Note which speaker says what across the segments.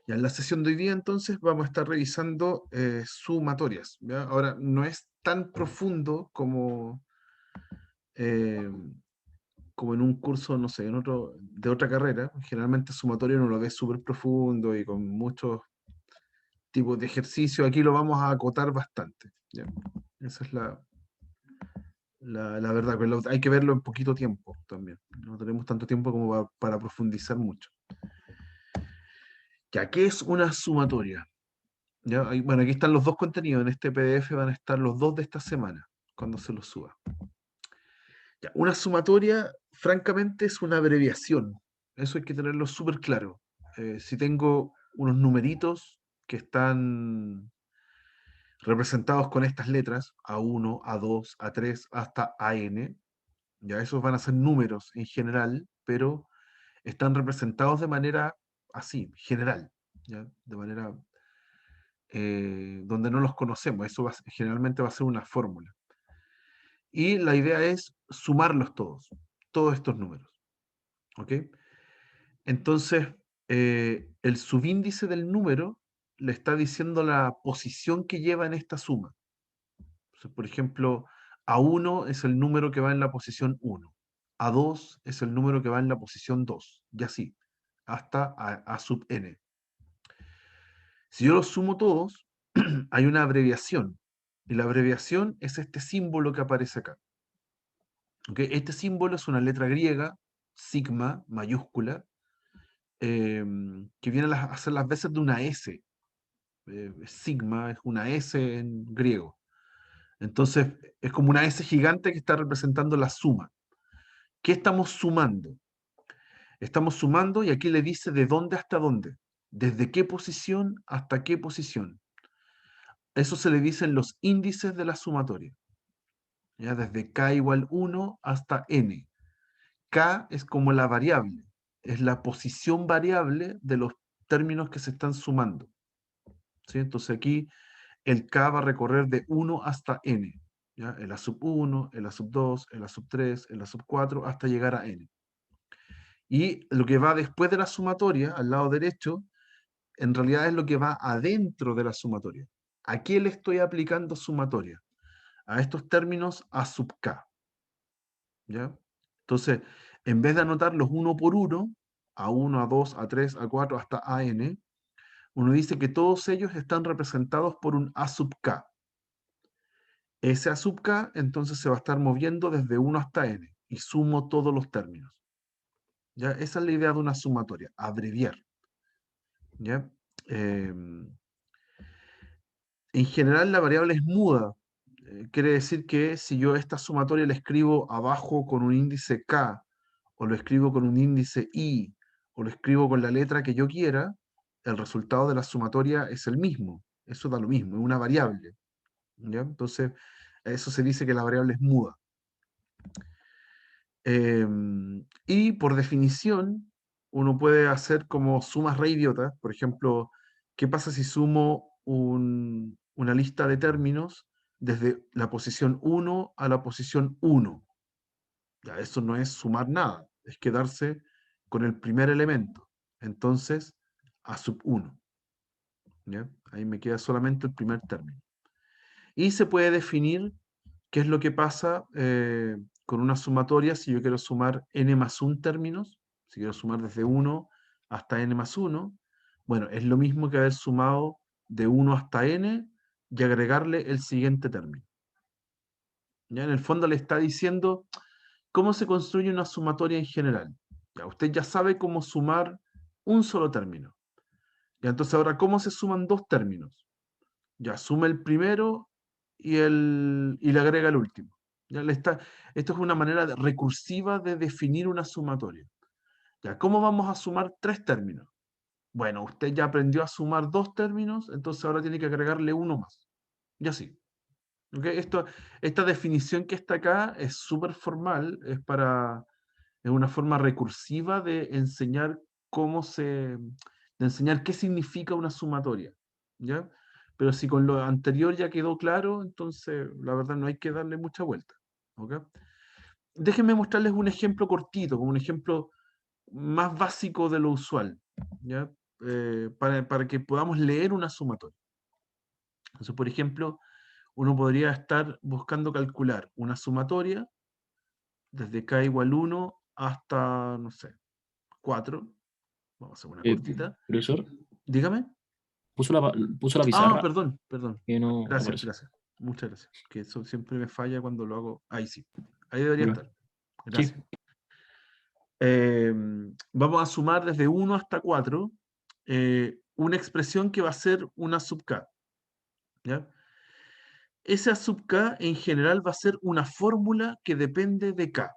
Speaker 1: Ya en la sesión de hoy día, entonces, vamos a estar revisando sumatorias, ¿ya? Ahora, no es tan profundo eh, como en un curso, no sé, de otra carrera. Generalmente sumatorio uno lo ve súper profundo y con muchos tipos de ejercicio. Aquí lo vamos a acotar bastante, ¿ya? Esa es la verdad, pero hay que verlo en poquito tiempo también. No tenemos tanto tiempo como para profundizar mucho. Ya, ¿qué es una sumatoria? Ya, bueno, aquí están los dos contenidos. En este PDF van a estar los dos de esta semana, cuando se los suba. Ya, una sumatoria, francamente, es una abreviación. Eso hay que tenerlo súper claro. Si tengo unos numeritos que están representados con estas letras, A1, A2, A3, hasta AN, ya esos van a ser números en general, pero están representados de manera así, general, ¿ya? De manera donde no los conocemos. Eso generalmente va a ser una fórmula. Y la idea es sumarlos todos estos números. ¿Ok? Entonces, el subíndice del número le está diciendo la posición que lleva en esta suma. Entonces, por ejemplo, A1 es el número que va en la posición 1. A2 es el número que va en la posición 2. Y así, hasta A sub n. Si yo los sumo todos, hay una abreviación. Y la abreviación es este símbolo que aparece acá. ¿Okay? Este símbolo es una letra griega, sigma, mayúscula, que viene a ser las veces de una S. Sigma es una S en griego. Entonces, es como una S gigante que está representando la suma. ¿Qué estamos sumando? Estamos sumando y aquí le dice de dónde hasta dónde. ¿Desde qué posición hasta qué posición? Eso se le dicen los índices de la sumatoria. ¿Ya? Desde k igual 1 hasta n. K es como la variable, es la posición variable de los términos que se están sumando. ¿Sí? Entonces aquí el K va a recorrer de 1 hasta n. ¿Ya? El A sub 1, el A sub 2, el A sub 3, el A sub 4, hasta llegar a n. Y lo que va después de la sumatoria, al lado derecho, en realidad es lo que va adentro de la sumatoria. ¿A qué le estoy aplicando sumatoria? A estos términos A sub K. ¿Ya? Entonces, en vez de anotarlos uno por uno, A1, A2, A3, A4 hasta AN, uno dice que todos ellos están representados por un A sub K. Ese A sub K entonces se va a estar moviendo desde 1 hasta N y sumo todos los términos. ¿Ya? Esa es la idea de una sumatoria, abreviar. ¿Ya? En general la variable es muda. Quiere decir que si yo esta sumatoria la escribo abajo con un índice K, o lo escribo con un índice I, o lo escribo con la letra que yo quiera, el resultado de la sumatoria es el mismo. Eso da lo mismo, es una variable. ¿Ya? Entonces, eso se dice que la variable es muda. Y por definición, uno puede hacer como sumas re idiotas. Por ejemplo, ¿qué pasa si sumo una lista de términos desde la posición 1 a la posición 1? Ya, eso no es sumar nada, es quedarse con el primer elemento. Entonces, a sub 1. ¿Ya? Ahí me queda solamente el primer término. Y se puede definir qué es lo que pasa con una sumatoria si yo quiero sumar n más 1 términos, si quiero sumar desde 1 hasta n más 1. Bueno, es lo mismo que haber sumado de 1 hasta n y agregarle el siguiente término. ¿Ya? En el fondo le está diciendo cómo se construye una sumatoria en general. Ya, usted ya sabe cómo sumar un solo término. Ya, entonces ahora, ¿cómo se suman dos términos? Ya, suma el primero y le agrega el último. Ya esto es una manera recursiva de definir una sumatoria. Ya, ¿cómo vamos a sumar tres términos? Bueno, usted ya aprendió a sumar dos términos, entonces ahora tiene que agregarle uno más. Y así. ¿Ok? Esta definición que está acá es súper formal, es una forma recursiva de enseñar de enseñar qué significa una sumatoria. ¿Ya? Pero si con lo anterior ya quedó claro, entonces la verdad no hay que darle mucha vuelta. ¿Ok? Déjenme mostrarles un ejemplo cortito, como un ejemplo más básico de lo usual. ¿Ya? para que podamos leer una sumatoria. Entonces, por ejemplo, uno podría estar buscando calcular una sumatoria desde k igual 1 hasta, no sé, 4. Vamos a hacer una cortita.
Speaker 2: Profesor,
Speaker 1: Dígame.
Speaker 2: puso la
Speaker 1: Ah,
Speaker 2: pizarra
Speaker 1: perdón, perdón.
Speaker 2: que no
Speaker 1: Gracias,
Speaker 2: aparece.
Speaker 1: gracias. Muchas gracias. Que eso siempre me falla cuando lo hago. Ahí sí. Ahí debería
Speaker 2: Ya.
Speaker 1: estar.
Speaker 2: Sí,
Speaker 1: Gracias. Vamos a sumar desde 1 hasta 4 una expresión que va a ser una sub k. ¿Ya? Esa sub k en general va a ser una fórmula que depende de k.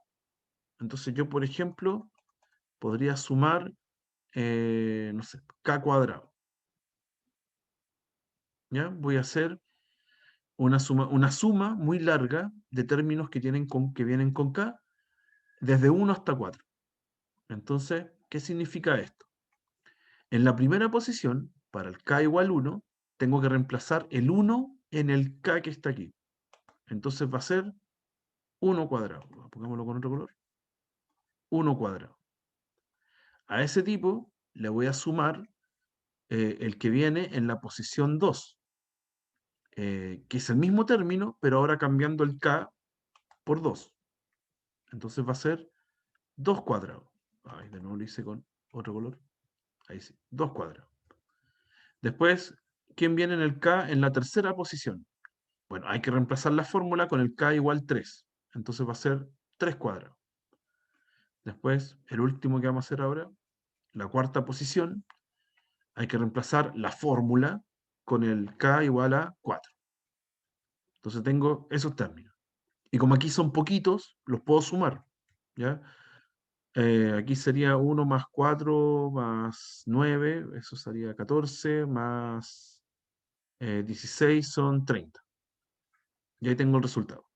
Speaker 1: Entonces yo, por ejemplo, podría sumar, no sé, k cuadrado. ¿Ya? Voy a hacer una suma muy larga de términos que vienen con k desde 1 hasta 4. Entonces, ¿qué significa esto? En la primera posición, para el k igual 1, tengo que reemplazar el 1 en el k que está aquí. Entonces va a ser 1 cuadrado. Pongámoslo con otro color. 1 cuadrado. A ese tipo le voy a sumar el que viene en la posición 2, que es el mismo término, pero ahora cambiando el k por 2. Entonces va a ser 2 cuadrados. Ay, de nuevo lo hice con otro color. Ahí sí, 2 cuadrados. Después, ¿quién viene en el k en la tercera posición? Bueno, hay que reemplazar la fórmula con el k igual 3. Entonces va a ser 3 cuadrados. Después, el último que vamos a hacer ahora, la cuarta posición, hay que reemplazar la fórmula con el k igual a 4. Entonces tengo esos términos. Y como aquí son poquitos, los puedo sumar. ¿Ya? Aquí sería 1 más 4 más 9, eso sería 14, más 16 son 30. Y ahí tengo el resultado.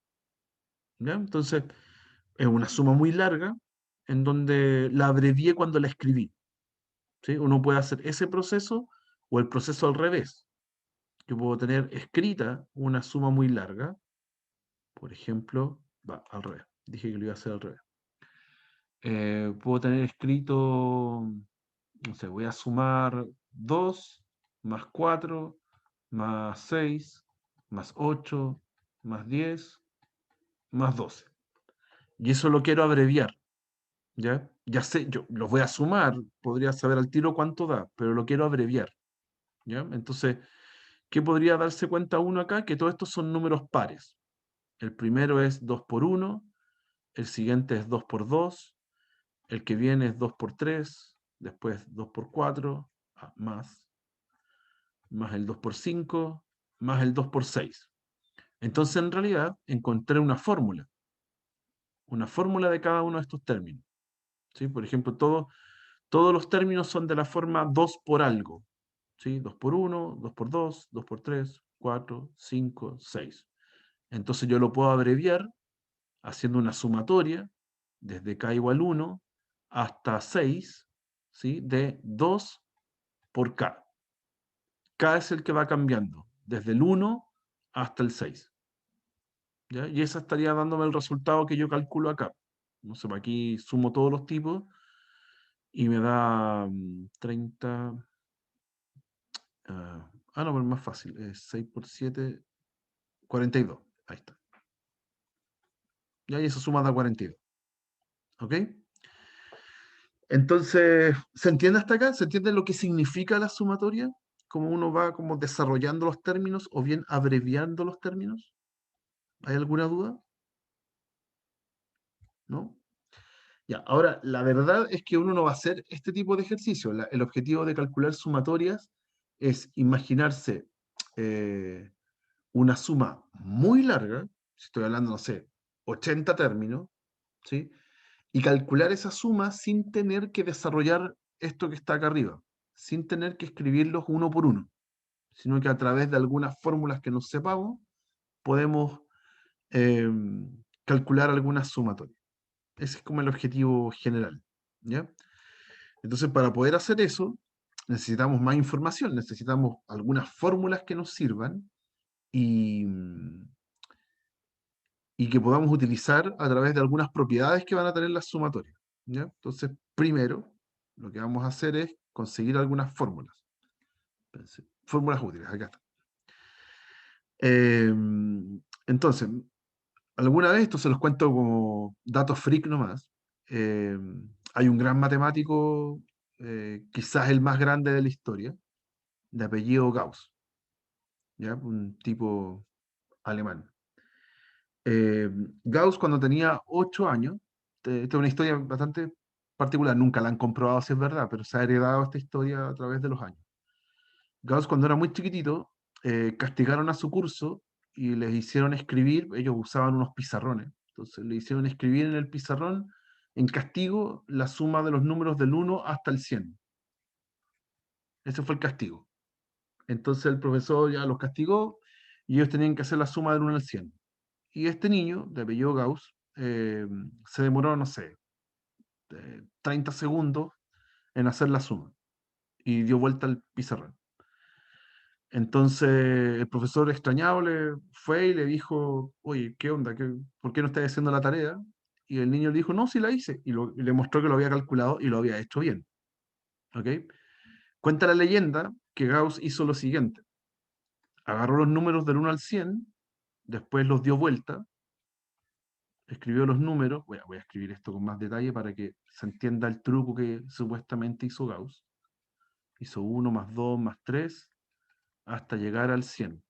Speaker 1: ¿Ya? Entonces, es una suma muy larga en donde la abrevié cuando la escribí. ¿Sí? Uno puede hacer ese proceso o el proceso al revés. Yo puedo tener escrita una suma muy larga, por ejemplo, va al revés. Dije que lo iba a hacer al revés. Puedo tener escrito, no sé, voy a sumar 2 más 4 más 6 más 8 más 10 más 12. Y eso lo quiero abreviar. ¿Ya? Ya sé, yo los voy a sumar, podría saber al tiro cuánto da, pero lo quiero abreviar. ¿Ya? Entonces, ¿qué podría darse cuenta uno acá? Que todos estos son números pares. El primero es 2 por 1, el siguiente es 2 por 2, el que viene es 2 por 3, después 2 por 4, más el 2 por 5, más el 2 por 6. Entonces, en realidad, encontré una fórmula de cada uno de estos términos. ¿Sí? Por ejemplo, todos los términos son de la forma 2 por algo. ¿Sí? 2 por 1, 2 por 2, 2 por 3, 4, 5, 6. Entonces yo lo puedo abreviar haciendo una sumatoria desde k igual 1 hasta 6, ¿sí? De 2 por k. K es el que va cambiando, desde el 1 hasta el 6. ¿Ya? Y esa estaría dándome el resultado que yo calculo acá. No sé, aquí sumo todos los tipos y me da 30. No, pero es más fácil. 6 por 7, 42. Ahí está. Y ahí eso suma da 42. ¿Ok? Entonces, ¿se entiende hasta acá? ¿Se entiende lo que significa la sumatoria? ¿Cómo uno va como desarrollando los términos o bien abreviando los términos? ¿Hay alguna duda? ¿No? Ya, ahora, la verdad es que uno no va a hacer este tipo de ejercicio. El objetivo de calcular sumatorias es imaginarse eh, una suma muy larga, si estoy hablando, no sé, 80 términos, ¿sí? Y calcular esa suma sin tener que desarrollar esto que está acá arriba, sin tener que escribirlos uno por uno, sino que a través de algunas fórmulas que nos sepamos, podemos eh, calcular algunas sumatorias. Ese es como el objetivo general, ¿ya? Entonces, para poder hacer eso, necesitamos más información, necesitamos algunas fórmulas que nos sirvan y que podamos utilizar a través de algunas propiedades que van a tener las sumatorias, ¿ya? Entonces, primero, lo que vamos a hacer es conseguir algunas fórmulas. Fórmulas útiles, acá está. Entonces, alguna vez, esto se los cuento como datos freak nomás, hay un gran matemático, quizás el más grande de la historia, de apellido Gauss, ¿ya? Un tipo alemán. Gauss, cuando tenía 8 años, esta es una historia bastante particular, nunca la han comprobado si es verdad, pero se ha heredado esta historia a través de los años. Gauss, cuando era muy chiquitito, castigaron a su curso y les hicieron escribir, ellos usaban unos pizarrones, entonces le hicieron escribir en el pizarrón, en castigo, la suma de los números del 1 hasta el 100. Ese fue el castigo. Entonces el profesor ya los castigó y ellos tenían que hacer la suma del 1 al 100. Y este niño, de apellido Gauss, se demoró, no sé, 30 segundos en hacer la suma y dio vuelta al pizarrón. Entonces el profesor extrañado le fue y le dijo, oye, ¿qué onda? ¿Por qué no estás haciendo la tarea? Y el niño le dijo, no, sí la hice. Y le mostró que lo había calculado y lo había hecho bien. ¿Ok? Cuenta la leyenda que Gauss hizo lo siguiente. Agarró los números del 1 al 100, después los dio vuelta, escribió los números, voy a escribir esto con más detalle para que se entienda el truco que supuestamente hizo Gauss. Hizo 1 más 2 más 3 hasta llegar al 100.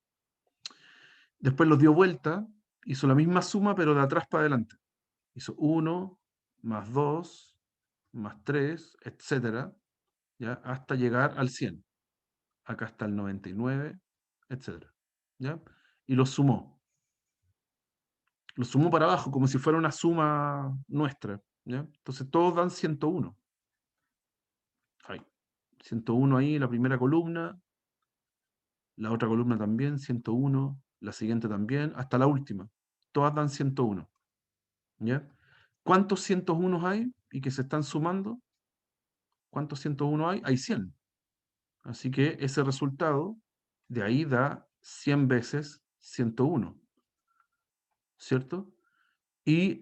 Speaker 1: Después los dio vuelta, hizo la misma suma pero de atrás para adelante. Hizo 1 más 2 más 3, etcétera, ¿ya? Hasta llegar al 100. Acá está el 99, etcétera, ¿ya? Y los sumó. Los sumó para abajo como si fuera una suma nuestra, ¿ya? Entonces todos dan 101. Ahí. 101 ahí, la primera columna, la otra columna también, 101, la siguiente también, hasta la última. Todas dan 101. ¿Ya? ¿Cuántos 101 hay y que se están sumando? ¿Cuántos 101 hay? Hay 100. Así que ese resultado de ahí da 100 veces 101. ¿Cierto? Y,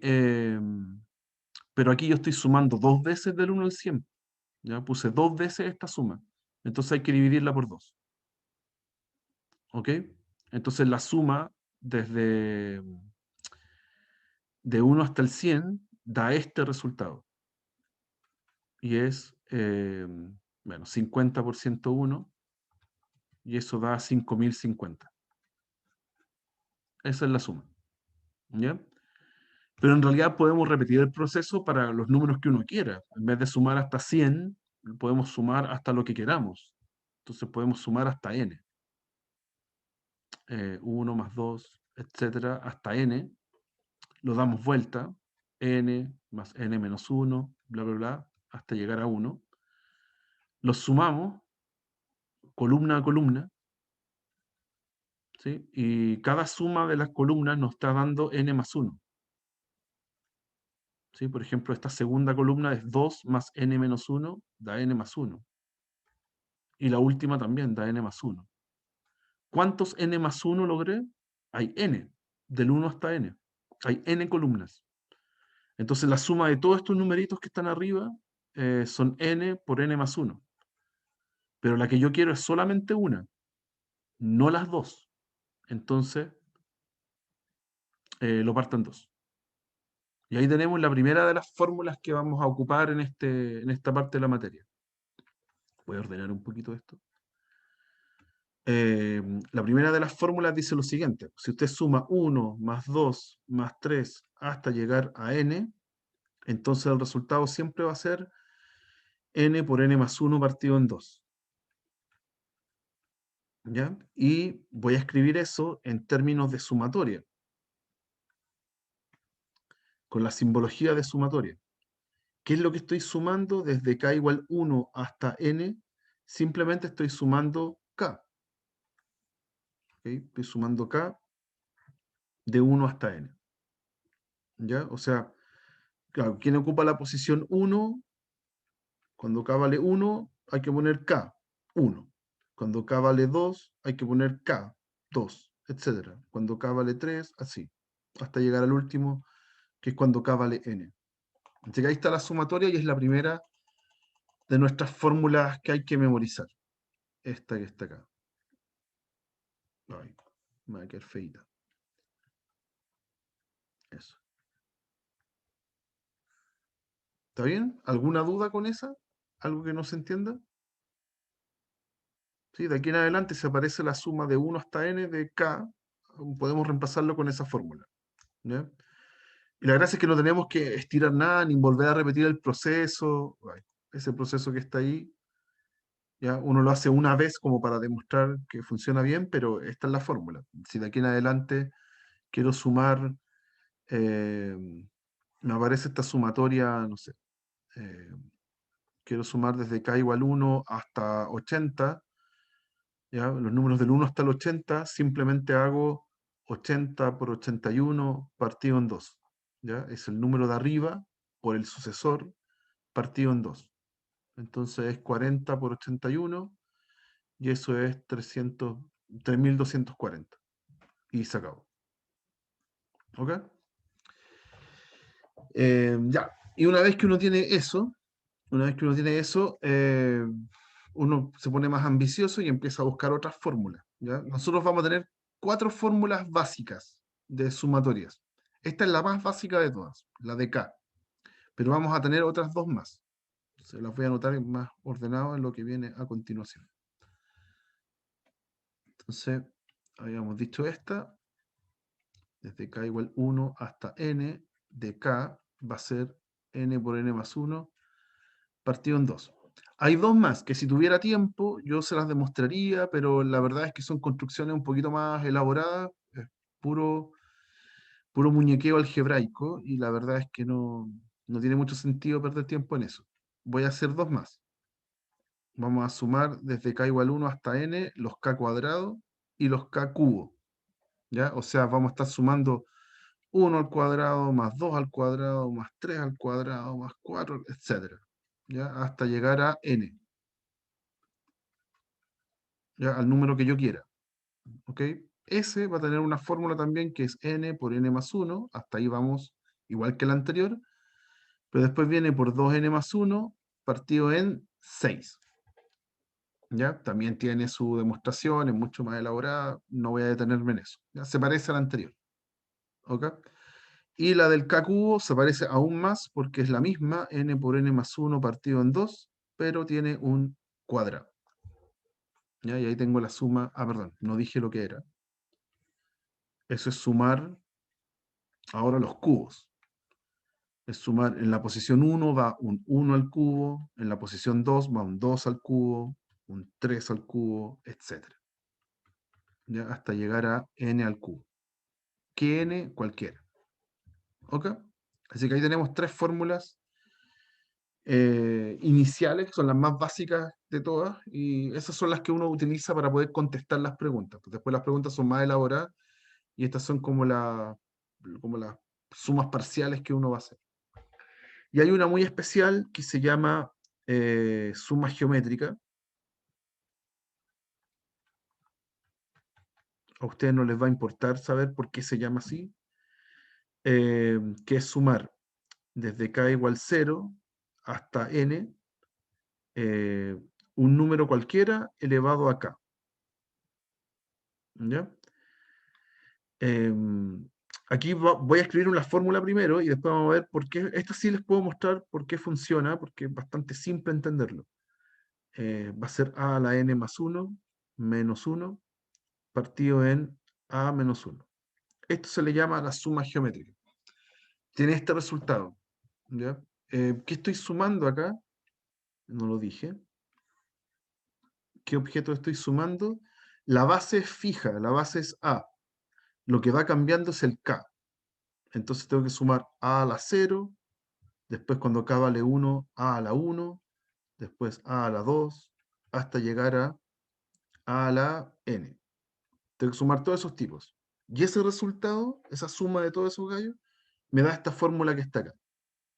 Speaker 1: pero aquí yo estoy sumando 2 veces del 1 al 100. ¿Ya? Puse 2 veces esta suma. Entonces hay que dividirla por 2. ¿Ok? Entonces la suma desde de 1 hasta el 100 da este resultado. Y es, bueno, 50 por 101, y eso da 5050. Esa es la suma. ¿Ya? Pero en realidad podemos repetir el proceso para los números que uno quiera. En vez de sumar hasta 100, podemos sumar hasta lo que queramos. Entonces podemos sumar hasta n. 1 más 2, etcétera, hasta n. Lo damos vuelta. N más n menos 1, bla, bla, bla, hasta llegar a 1. Los sumamos columna a columna, ¿sí? Y cada suma de las columnas nos está dando n más 1. ¿Sí? Por ejemplo, esta segunda columna es 2 más n menos 1, da n más 1. Y la última también da n más 1. ¿Cuántos n más 1 logré? Hay n, del 1 hasta n. Hay n columnas. Entonces la suma de todos estos numeritos que están arriba son n por n más 1. Pero la que yo quiero es solamente una, no las dos. Entonces lo parto en dos. Y ahí tenemos la primera de las fórmulas que vamos a ocupar en esta parte de la materia. Voy a ordenar un poquito esto. La primera de las fórmulas dice lo siguiente. Si usted suma 1 más 2 más 3 hasta llegar a n, entonces el resultado siempre va a ser n por n más 1 partido en 2. ¿Ya? Y voy a escribir eso en términos de sumatoria, con la simbología de sumatoria. ¿Qué es lo que estoy sumando? Desde k igual 1 hasta n, simplemente estoy sumando k. ¿Okay? Estoy sumando k de 1 hasta n. ¿Ya? O sea, claro, ¿quién ocupa la posición 1? Cuando k vale 1, hay que poner k, 1. Cuando k vale 2, hay que poner k, 2, etc. Cuando k vale 3, así. Hasta llegar al último, que es cuando k vale n. Así que ahí está la sumatoria y es la primera de nuestras fórmulas que hay que memorizar. Esta que está acá. Ay, me va a quedar feita. Eso. ¿Está bien? ¿Alguna duda con esa? ¿Algo que no se entienda? Sí, de aquí en adelante se aparece la suma de 1 hasta n de k. Podemos reemplazarlo con esa fórmula. ¿Ya? Y la gracia es que no tenemos que estirar nada ni volver a repetir el proceso. Ay, ese proceso que está ahí, ya uno lo hace una vez como para demostrar que funciona bien, pero esta es la fórmula. Si de aquí en adelante quiero sumar, eh, me aparece esta sumatoria, no sé, eh, quiero sumar desde k igual 1 hasta 80, ¿ya? Los números del 1 hasta el 80, simplemente hago 80 por 81 partido en 2. ¿Ya? Es el número de arriba por el sucesor partido en 2. Entonces es 40 por 81 y eso es 3240. Y se acabó. ¿Ok? Ya. Y una vez que uno tiene eso, uno se pone más ambicioso y empieza a buscar otras fórmulas. ¿Ya? Nosotros vamos a tener 4 fórmulas básicas de sumatorias. Esta es la más básica de todas, la de K. Pero vamos a tener otras 2 más. Se las voy a anotar más ordenado en lo que viene a continuación. Entonces, habíamos dicho esta. Desde K igual 1 hasta N de K va a ser N por N más 1 partido en 2. Hay 2 más que si tuviera tiempo yo se las demostraría, pero la verdad es que son construcciones un poquito más elaboradas, es puro, puro muñequeo algebraico y la verdad es que no tiene mucho sentido perder tiempo en eso. Voy a hacer 2 más. Vamos a sumar desde k igual 1 hasta n los k cuadrados y los k cubo. ¿Ya? O sea, vamos a estar sumando 1 al cuadrado, más 2 al cuadrado, más 3 al cuadrado, más 4, etc. ¿Ya? Hasta llegar a n. ¿Ya? Al número que yo quiera. ¿Ok? Ese va a tener una fórmula también que es n por n más 1. Hasta ahí vamos igual que el anterior. Pero después viene por 2n más 1 partido en 6. ¿Ya? También tiene su demostración, es mucho más elaborada. No voy a detenerme en eso. ¿Ya? Se parece a la anterior. ¿Ok? Y la del k cubo se parece aún más porque es la misma, n por n más 1 partido en 2, pero tiene un cuadrado. ¿Ya? Y ahí tengo la suma, perdón, no dije lo que era. Eso es sumar ahora los cubos. Es sumar, en la posición 1 va un 1 al cubo, en la posición 2 va un 2 al cubo, un 3 al cubo, etc. ¿Ya? Hasta llegar a n al cubo. Que n cualquiera. ¿Ok? Así que ahí tenemos 3 fórmulas iniciales, que son las más básicas de todas, y esas son las que uno utiliza para poder contestar las preguntas. Pues después las preguntas son más elaboradas, y estas son como las sumas parciales que uno va a hacer. Y hay una muy especial que se llama suma geométrica. A ustedes no les va a importar saber por qué se llama así, que es sumar desde k igual 0 hasta n, un número cualquiera elevado a k. ¿Ya? Aquí voy a escribir una fórmula primero y después vamos a ver por qué. Esta sí les puedo mostrar por qué funciona, porque es bastante simple entenderlo. Va a ser a a la n más 1 menos 1 partido en a menos 1. Esto se le llama la suma geométrica. Tiene este resultado. ¿Ya? ¿Qué estoy sumando acá? No lo dije. ¿Qué objeto estoy sumando? La base es fija, la base es a. Lo que va cambiando es el k. Entonces tengo que sumar a la 0, después cuando k vale 1, a la 1, después a la 2, hasta llegar a la n. Tengo que sumar todos esos tipos. Y ese resultado, esa suma de todos esos gallos, me da esta fórmula que está acá.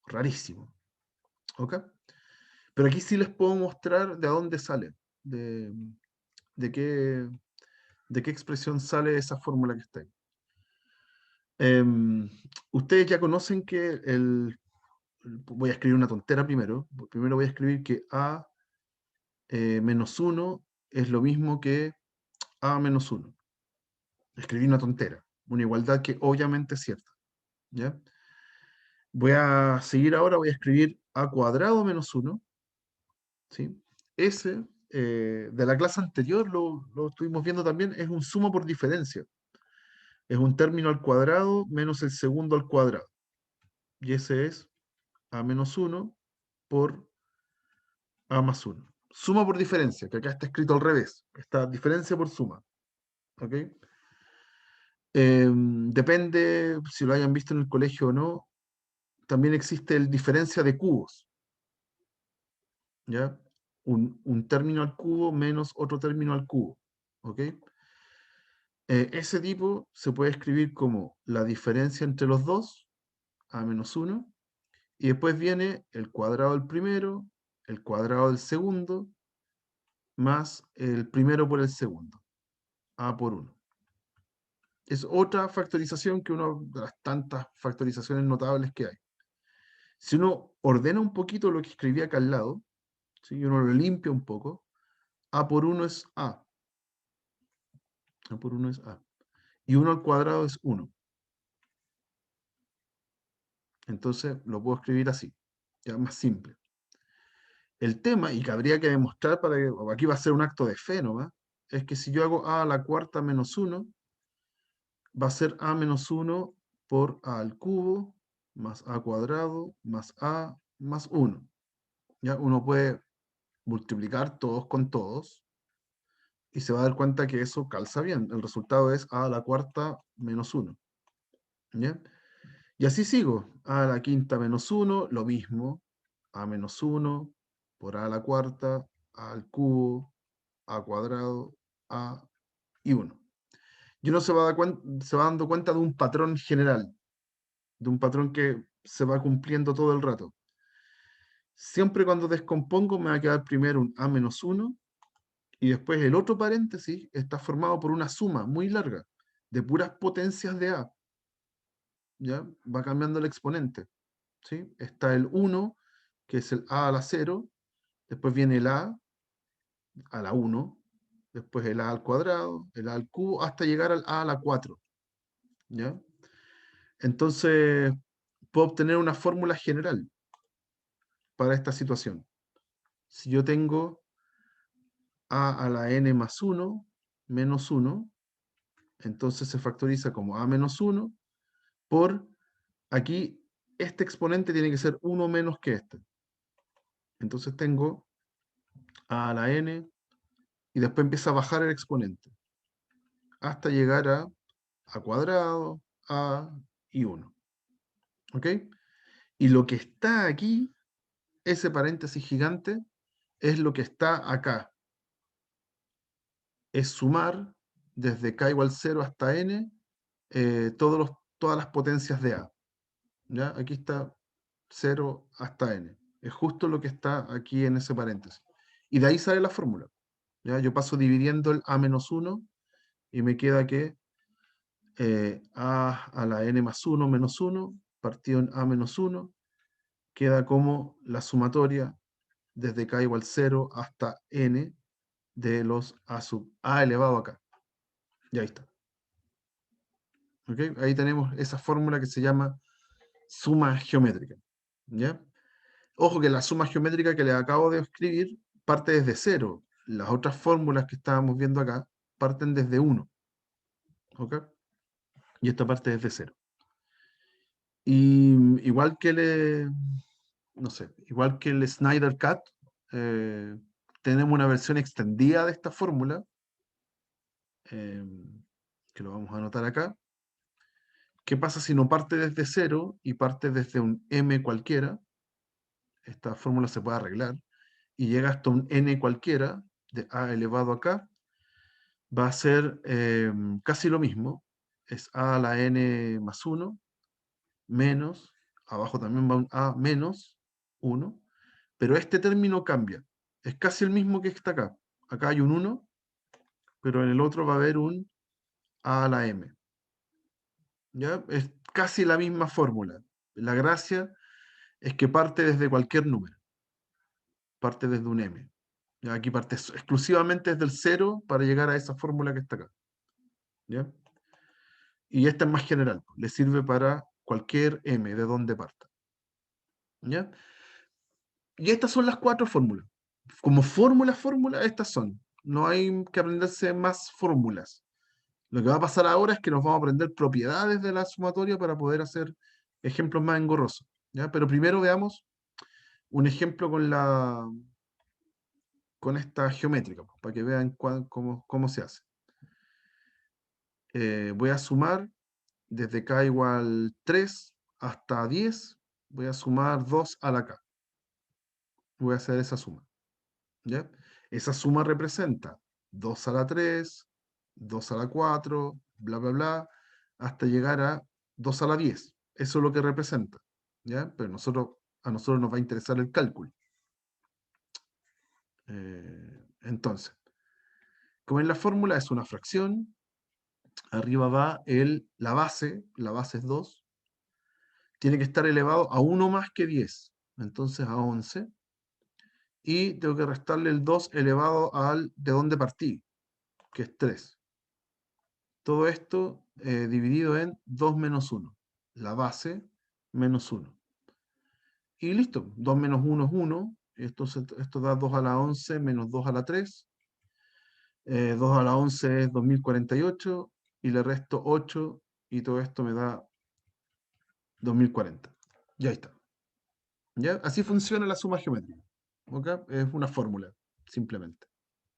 Speaker 1: Rarísimo. ¿Ok? Pero aquí sí les puedo mostrar de dónde sale, de qué, de qué expresión sale esa fórmula que está ahí. Ustedes ya conocen que voy a escribir una tontera primero. Primero voy a escribir que A menos 1 es lo mismo que A menos 1. Escribí una tontera, una igualdad que obviamente es cierta. ¿Ya? Voy a seguir ahora, voy a escribir A cuadrado menos 1. ¿Sí? Ese, de la clase anterior, lo estuvimos viendo también, es un suma por diferencia. Es un término al cuadrado menos el segundo al cuadrado. Y ese es A menos 1 por A más 1. Suma por diferencia, que acá está escrito al revés. Está diferencia por suma. ¿Ok? Depende si lo hayan visto en el colegio o no. También existe el diferencia de cubos. ¿Ya? Un término al cubo menos otro término al cubo. ¿Ok? Ese tipo se puede escribir como la diferencia entre los dos, A menos 1, y después viene el cuadrado del primero, el cuadrado del segundo, más el primero por el segundo, A por 1. Es otra factorización que una de las tantas factorizaciones notables que hay. Si uno ordena un poquito lo que escribí acá al lado, ¿sí? Y uno lo limpia un poco, A por 1 es A. A por 1 es A. Y 1 al cuadrado es 1. Entonces lo puedo escribir así, ya más simple. El tema, y que habría que demostrar para que, o aquí va a ser un acto de fe nomás, es que si yo hago A a la cuarta menos 1, va a ser A menos 1 por A al cubo, más A cuadrado, más A, más 1. ¿Ya? Uno puede multiplicar todos con todos y se va a dar cuenta que eso calza bien. El resultado es A a la cuarta menos 1. ¿Ya? Y así sigo. A a la quinta menos 1, lo mismo. A menos 1 por A a la cuarta, A al cubo, A cuadrado, A y 1. Y uno se va dando cuenta de un patrón general, de un patrón que se va cumpliendo todo el rato. Siempre cuando descompongo me va a quedar primero un A menos 1 y después el otro paréntesis está formado por una suma muy larga de puras potencias de A. ¿Ya? Va cambiando el exponente. ¿Sí? Está el 1, que es el A a la 0, después viene el a la 1, después el A al cuadrado, el A al cubo, hasta llegar al A a la 4. ¿Ya? Entonces, puedo obtener una fórmula general para esta situación. Si yo tengo A a la n más 1 menos 1, entonces se factoriza como A menos 1 por, aquí, este exponente tiene que ser 1 menos que este. Entonces tengo A a la n y después empieza a bajar el exponente hasta llegar a cuadrado, A y 1. ¿Ok? Y lo que está aquí, ese paréntesis gigante, es lo que está acá. Es sumar desde k igual 0 hasta n todas las potencias de A. ¿Ya? Aquí está 0 hasta n. Es justo lo que está aquí en ese paréntesis. Y de ahí sale la fórmula. ¿Ya? Yo paso dividiendo el A menos 1 y me queda que A a la n más 1 menos 1 partido en A menos 1 queda como la sumatoria desde k igual 0 hasta n de los A sub A elevado a k. Y ahí está. ¿Okay? Ahí tenemos esa fórmula que se llama suma geométrica. ¿Ya? Ojo que la suma geométrica que les acabo de escribir parte desde 0. Las otras fórmulas que estábamos viendo acá parten desde 1. ¿Okay? Y esta parte desde 0. Y igual que no sé, igual que el Snyder Cut, eh, tenemos una versión extendida de esta fórmula, eh, que lo vamos a anotar acá. ¿Qué pasa si no parte desde 0 y parte desde un m cualquiera? Esta fórmula se puede arreglar y llega hasta un n cualquiera de a elevado a k. Va a ser casi lo mismo. Es a a la n más 1 menos, abajo también va un a menos 1, pero este término cambia. Es casi el mismo que está acá. Acá hay un 1, pero en el otro va a haber un a la m. ¿Ya? Es casi la misma fórmula. La gracia es que parte desde cualquier número. Parte desde un m. Ya aquí parte exclusivamente desde el 0 para llegar a esa fórmula que está acá. ¿Ya? Y esta es más general, le sirve para cualquier m de donde parta. ¿Ya? Y estas son las 4 fórmulas. Como fórmula, estas son. No hay que aprenderse más fórmulas. Lo que va a pasar ahora es que nos vamos a aprender propiedades de la sumatoria para poder hacer ejemplos más engorrosos. ¿Ya? Pero primero veamos un ejemplo con esta geométrica, pues, para que vean cómo se hace. Voy a sumar desde k igual 3 hasta 10, voy a sumar 2 a la k. Voy a hacer esa suma. ¿Ya? Esa suma representa 2 a la 3, 2 a la 4, bla, bla, bla, hasta llegar a 2 a la 10. Eso es lo que representa. ¿Ya? Pero a nosotros nos va a interesar el cálculo. Entonces, como en la fórmula es una fracción, arriba va la base es 2, tiene que estar elevado a 1 más que 10, entonces a 11, y tengo que restarle el 2 elevado al de donde partí, que es 3. Todo esto dividido en 2 menos 1, la base menos 1. Y listo, 2 menos 1 es 1, esto da 2 a la 11 menos 2 a la 3, 2 a la 11 es 2048, y le resto 8, y todo esto me da 2040. Ya está. ¿Ya? Así funciona la suma geométrica. ¿Ok? Es una fórmula, simplemente.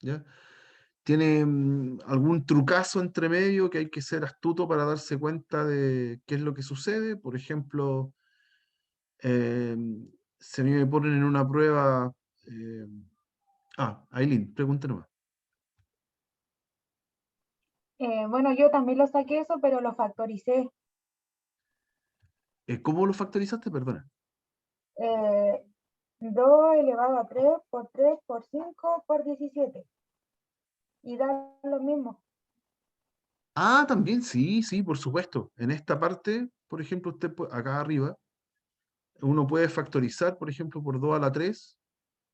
Speaker 1: ¿Ya? Tiene algún trucazo entre medio que hay que ser astuto para darse cuenta de qué es lo que sucede. Por ejemplo, eh, si a mí me ponen en una prueba... eh, Aileen, pregunta nomás.
Speaker 3: Bueno, yo también lo saqué eso, pero lo factoricé.
Speaker 1: ¿Cómo lo factorizaste? Perdona.
Speaker 3: 2 elevado a 3 por 3 por 5 por 17. Y da lo mismo.
Speaker 1: Ah, también, sí, sí, por supuesto. En esta parte, por ejemplo, acá arriba, uno puede factorizar, por ejemplo, por 2 a la 3,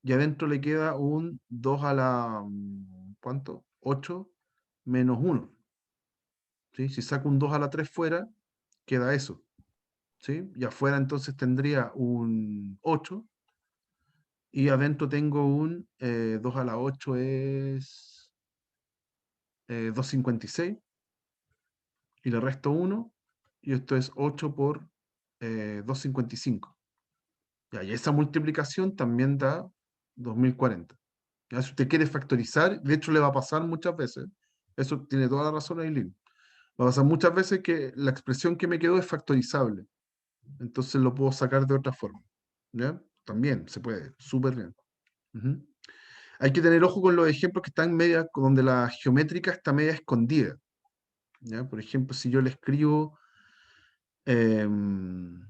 Speaker 1: y adentro le queda un 2 a la, ¿cuánto? 8 menos 1. ¿Sí? Si saco un 2 a la 3 fuera, queda eso. ¿Sí? Y afuera entonces tendría un 8, y adentro tengo un 2 a la 8 es 256, y le resto 1, y esto es 8 por 255. Ya, y esa multiplicación también da 2040. Ya, si usted quiere factorizar, de hecho le va a pasar muchas veces, eso tiene toda la razón Aileen, va a pasar muchas veces que la expresión que me quedó es factorizable, entonces lo puedo sacar de otra forma. ¿Ya? También se puede, súper bien. Ujú. Hay que tener ojo con los ejemplos que están media, donde la geométrica está media escondida. ¿Ya? Por ejemplo, si yo le escribo em,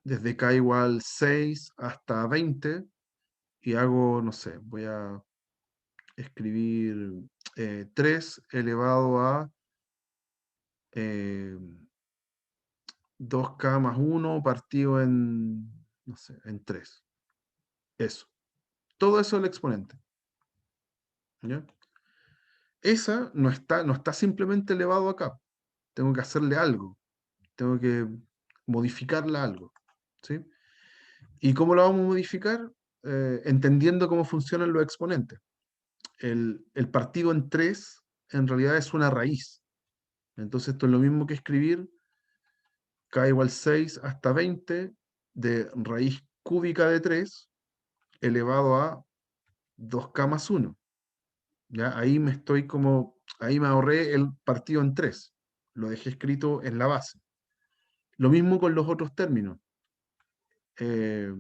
Speaker 1: desde k igual 6 hasta 20, y hago, no sé, voy a escribir 3 elevado a 2k más 1 partido en, no sé, en 3. Eso. Todo eso es el exponente. ¿Ya? Esa no está simplemente elevado acá. Tengo que hacerle algo. Tengo que modificarla algo. ¿Sí? ¿Y cómo la vamos a modificar? Entendiendo cómo funcionan los exponentes. El partido en 3 en realidad es una raíz. Entonces esto es lo mismo que escribir k igual 6 hasta 20 de raíz cúbica de 3 elevado a 2k más 1. ¿Ya? Ahí me ahorré el partido en 3. Lo dejé escrito en la base. Lo mismo con los otros términos. Eh,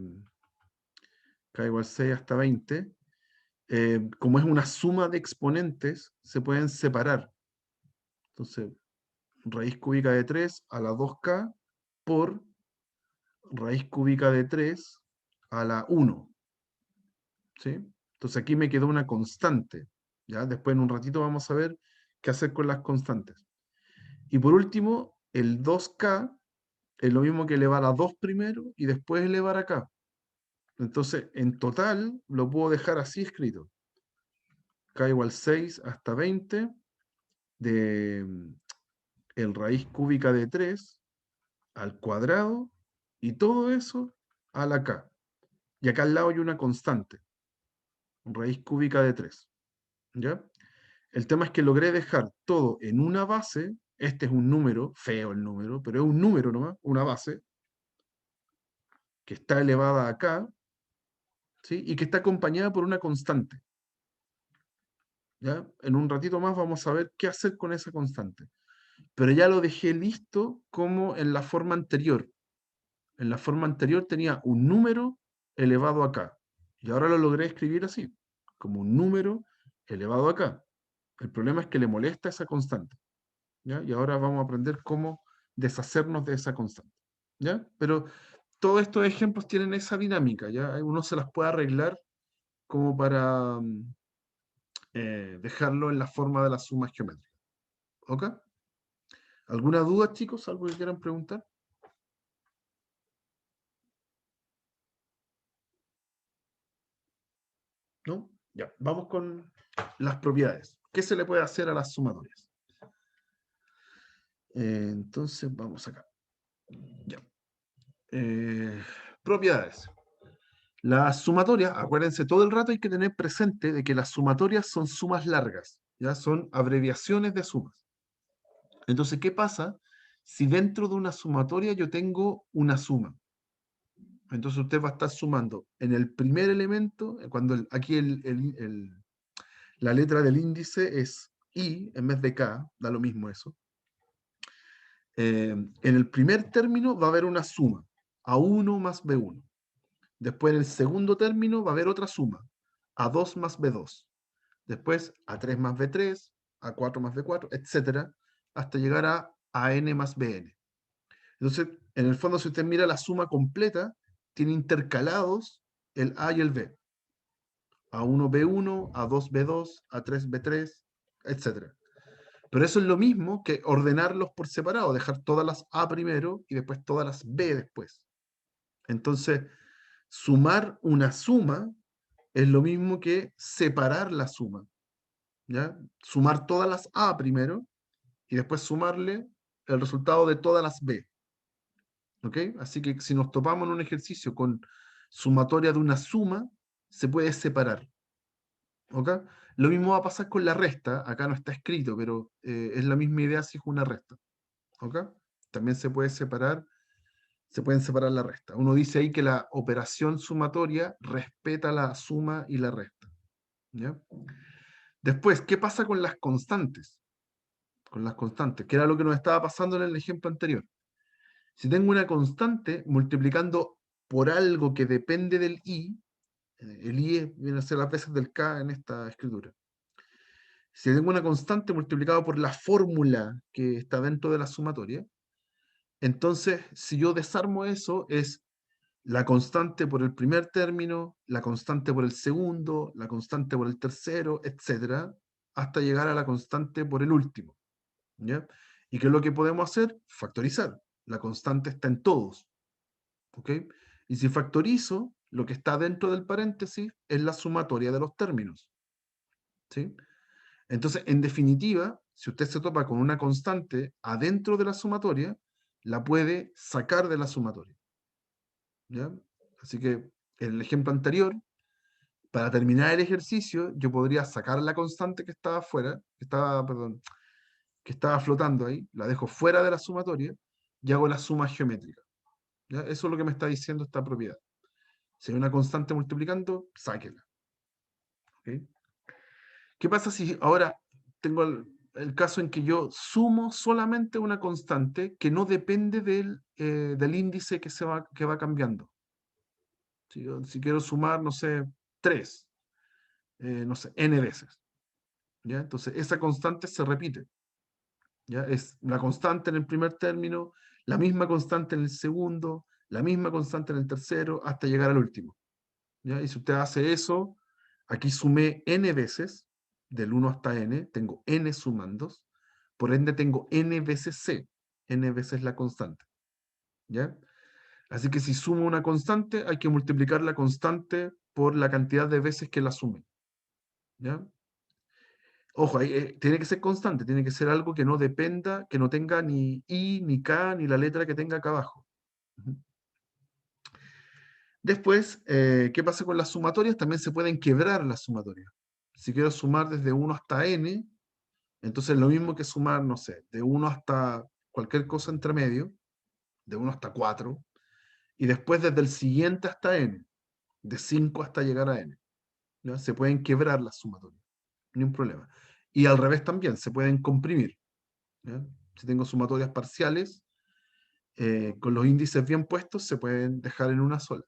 Speaker 1: k igual 6 hasta 20. Como es una suma de exponentes, se pueden separar. Entonces, raíz cúbica de 3 a la 2k por raíz cúbica de 3 a la 1. ¿Sí? Entonces aquí me quedó una constante. ¿Ya? Después en un ratito vamos a ver qué hacer con las constantes. Y por último, el 2k es lo mismo que elevar a 2 primero y después elevar acá. Entonces, en total, lo puedo dejar así escrito. K igual 6 hasta 20 de el raíz cúbica de 3 al cuadrado y todo eso a la K. Y acá al lado hay una constante, raíz cúbica de 3. ¿Ya? El tema es que logré dejar todo en una base. Este es un número, feo el número, pero es un número nomás, una base, que está elevada acá, ¿sí? Y que está acompañada por una constante. ¿Ya? En un ratito más vamos a ver qué hacer con esa constante. Pero ya lo dejé listo como en la forma anterior. En la forma anterior tenía un número elevado acá. Y ahora lo logré escribir así, como un número elevado acá. El problema es que le molesta esa constante. ¿Ya? Y ahora vamos a aprender cómo deshacernos de esa constante. ¿Ya? Pero todos estos ejemplos tienen esa dinámica. ¿Ya? Uno se las puede arreglar como para dejarlo en la forma de las sumas geométricas. ¿Ok? ¿Alguna duda, chicos? ¿Algo que quieran preguntar? ¿No? Ya, vamos con las propiedades. ¿Qué se le puede hacer a las sumatorias? Entonces, vamos acá. Ya. Propiedades. Las sumatorias, acuérdense, todo el rato hay que tener presente de que las sumatorias son sumas largas, ya son abreviaciones de sumas. Entonces, ¿qué pasa si dentro de una sumatoria yo tengo una suma? Entonces usted va a estar sumando en el primer elemento, cuando aquí la letra del índice es I en vez de K, da lo mismo eso. En el primer término va a haber una suma, A1 más B1. Después en el segundo término va a haber otra suma, A2 más B2. Después A3 más B3, A4 más B4, etcétera, hasta llegar a AN más BN. Entonces, en el fondo, si usted mira la suma completa, tiene intercalados el A y el B. A1 B1, A2 B2, A3 B3, etcétera. Pero eso es lo mismo que ordenarlos por separado, dejar todas las A primero y después todas las B después. Entonces, sumar una suma es lo mismo que separar la suma. ¿Ya? Sumar todas las A primero y después sumarle el resultado de todas las B. ¿Ok? Así que si nos topamos en un ejercicio con sumatoria de una suma, se puede separar. ¿Ok? Lo mismo va a pasar con la resta. Acá no está escrito, pero es la misma idea si es una resta. ¿Ok? También se puede separar, se pueden separar la resta. Uno dice ahí que la operación sumatoria respeta la suma y la resta. ¿Ya? Después, ¿qué pasa con las constantes? Con las constantes, que era lo que nos estaba pasando en el ejemplo anterior. Si tengo una constante multiplicando por algo que depende del i, el i viene a ser las veces del k en esta escritura. Si tengo una constante multiplicada por la fórmula que está dentro de la sumatoria, entonces si yo desarmo eso es la constante por el primer término, la constante por el segundo, la constante por el tercero, etcétera, hasta llegar a la constante por el último. ¿Ya? ¿Y qué es lo que podemos hacer? Factorizar. La constante está en todos. ¿Ok? Y si factorizo, lo que está dentro del paréntesis es la sumatoria de los términos. ¿Sí? Entonces, en definitiva, si usted se topa con una constante adentro de la sumatoria, la puede sacar de la sumatoria. ¿Ya? Así que en el ejemplo anterior, para terminar el ejercicio, yo podría sacar la constante que estaba afuera, que estaba flotando ahí, la dejo fuera de la sumatoria y hago la suma geométrica. ¿Ya? Eso es lo que me está diciendo esta propiedad. Si hay una constante multiplicando, sáquela. ¿Okay? ¿Qué pasa si ahora tengo el caso en que yo sumo solamente una constante que no depende del índice que va cambiando? Si quiero sumar, no sé, 3, no sé, n veces. ¿Ya? Entonces, esa constante se repite. ¿Ya? Es la constante en el primer término, la misma constante en el segundo, la misma constante en el tercero, hasta llegar al último. ¿Ya? Y si usted hace eso, aquí sumé n veces, del 1 hasta n, tengo n sumandos, por ende tengo n veces c, n veces la constante. ¿ya? Así que si sumo una constante, hay que multiplicar la constante por la cantidad de veces que la sume, ¿ya? Ojo, ahí, tiene que ser constante, tiene que ser algo que no dependa, que no tenga ni i, ni k, ni la letra que tenga acá abajo. Ujú. Después, ¿qué pasa con las sumatorias? También se pueden quebrar las sumatorias. Si quiero sumar desde 1 hasta n, entonces lo mismo que sumar, no sé, de 1 hasta cualquier cosa entre medio, de 1 hasta 4, y después desde el siguiente hasta n, de 5 hasta llegar a n. ¿Ya? Se pueden quebrar las sumatorias, ni un problema. Y al revés también, se pueden comprimir. ¿Ya? Si tengo sumatorias parciales, con los índices bien puestos, se pueden dejar en una sola.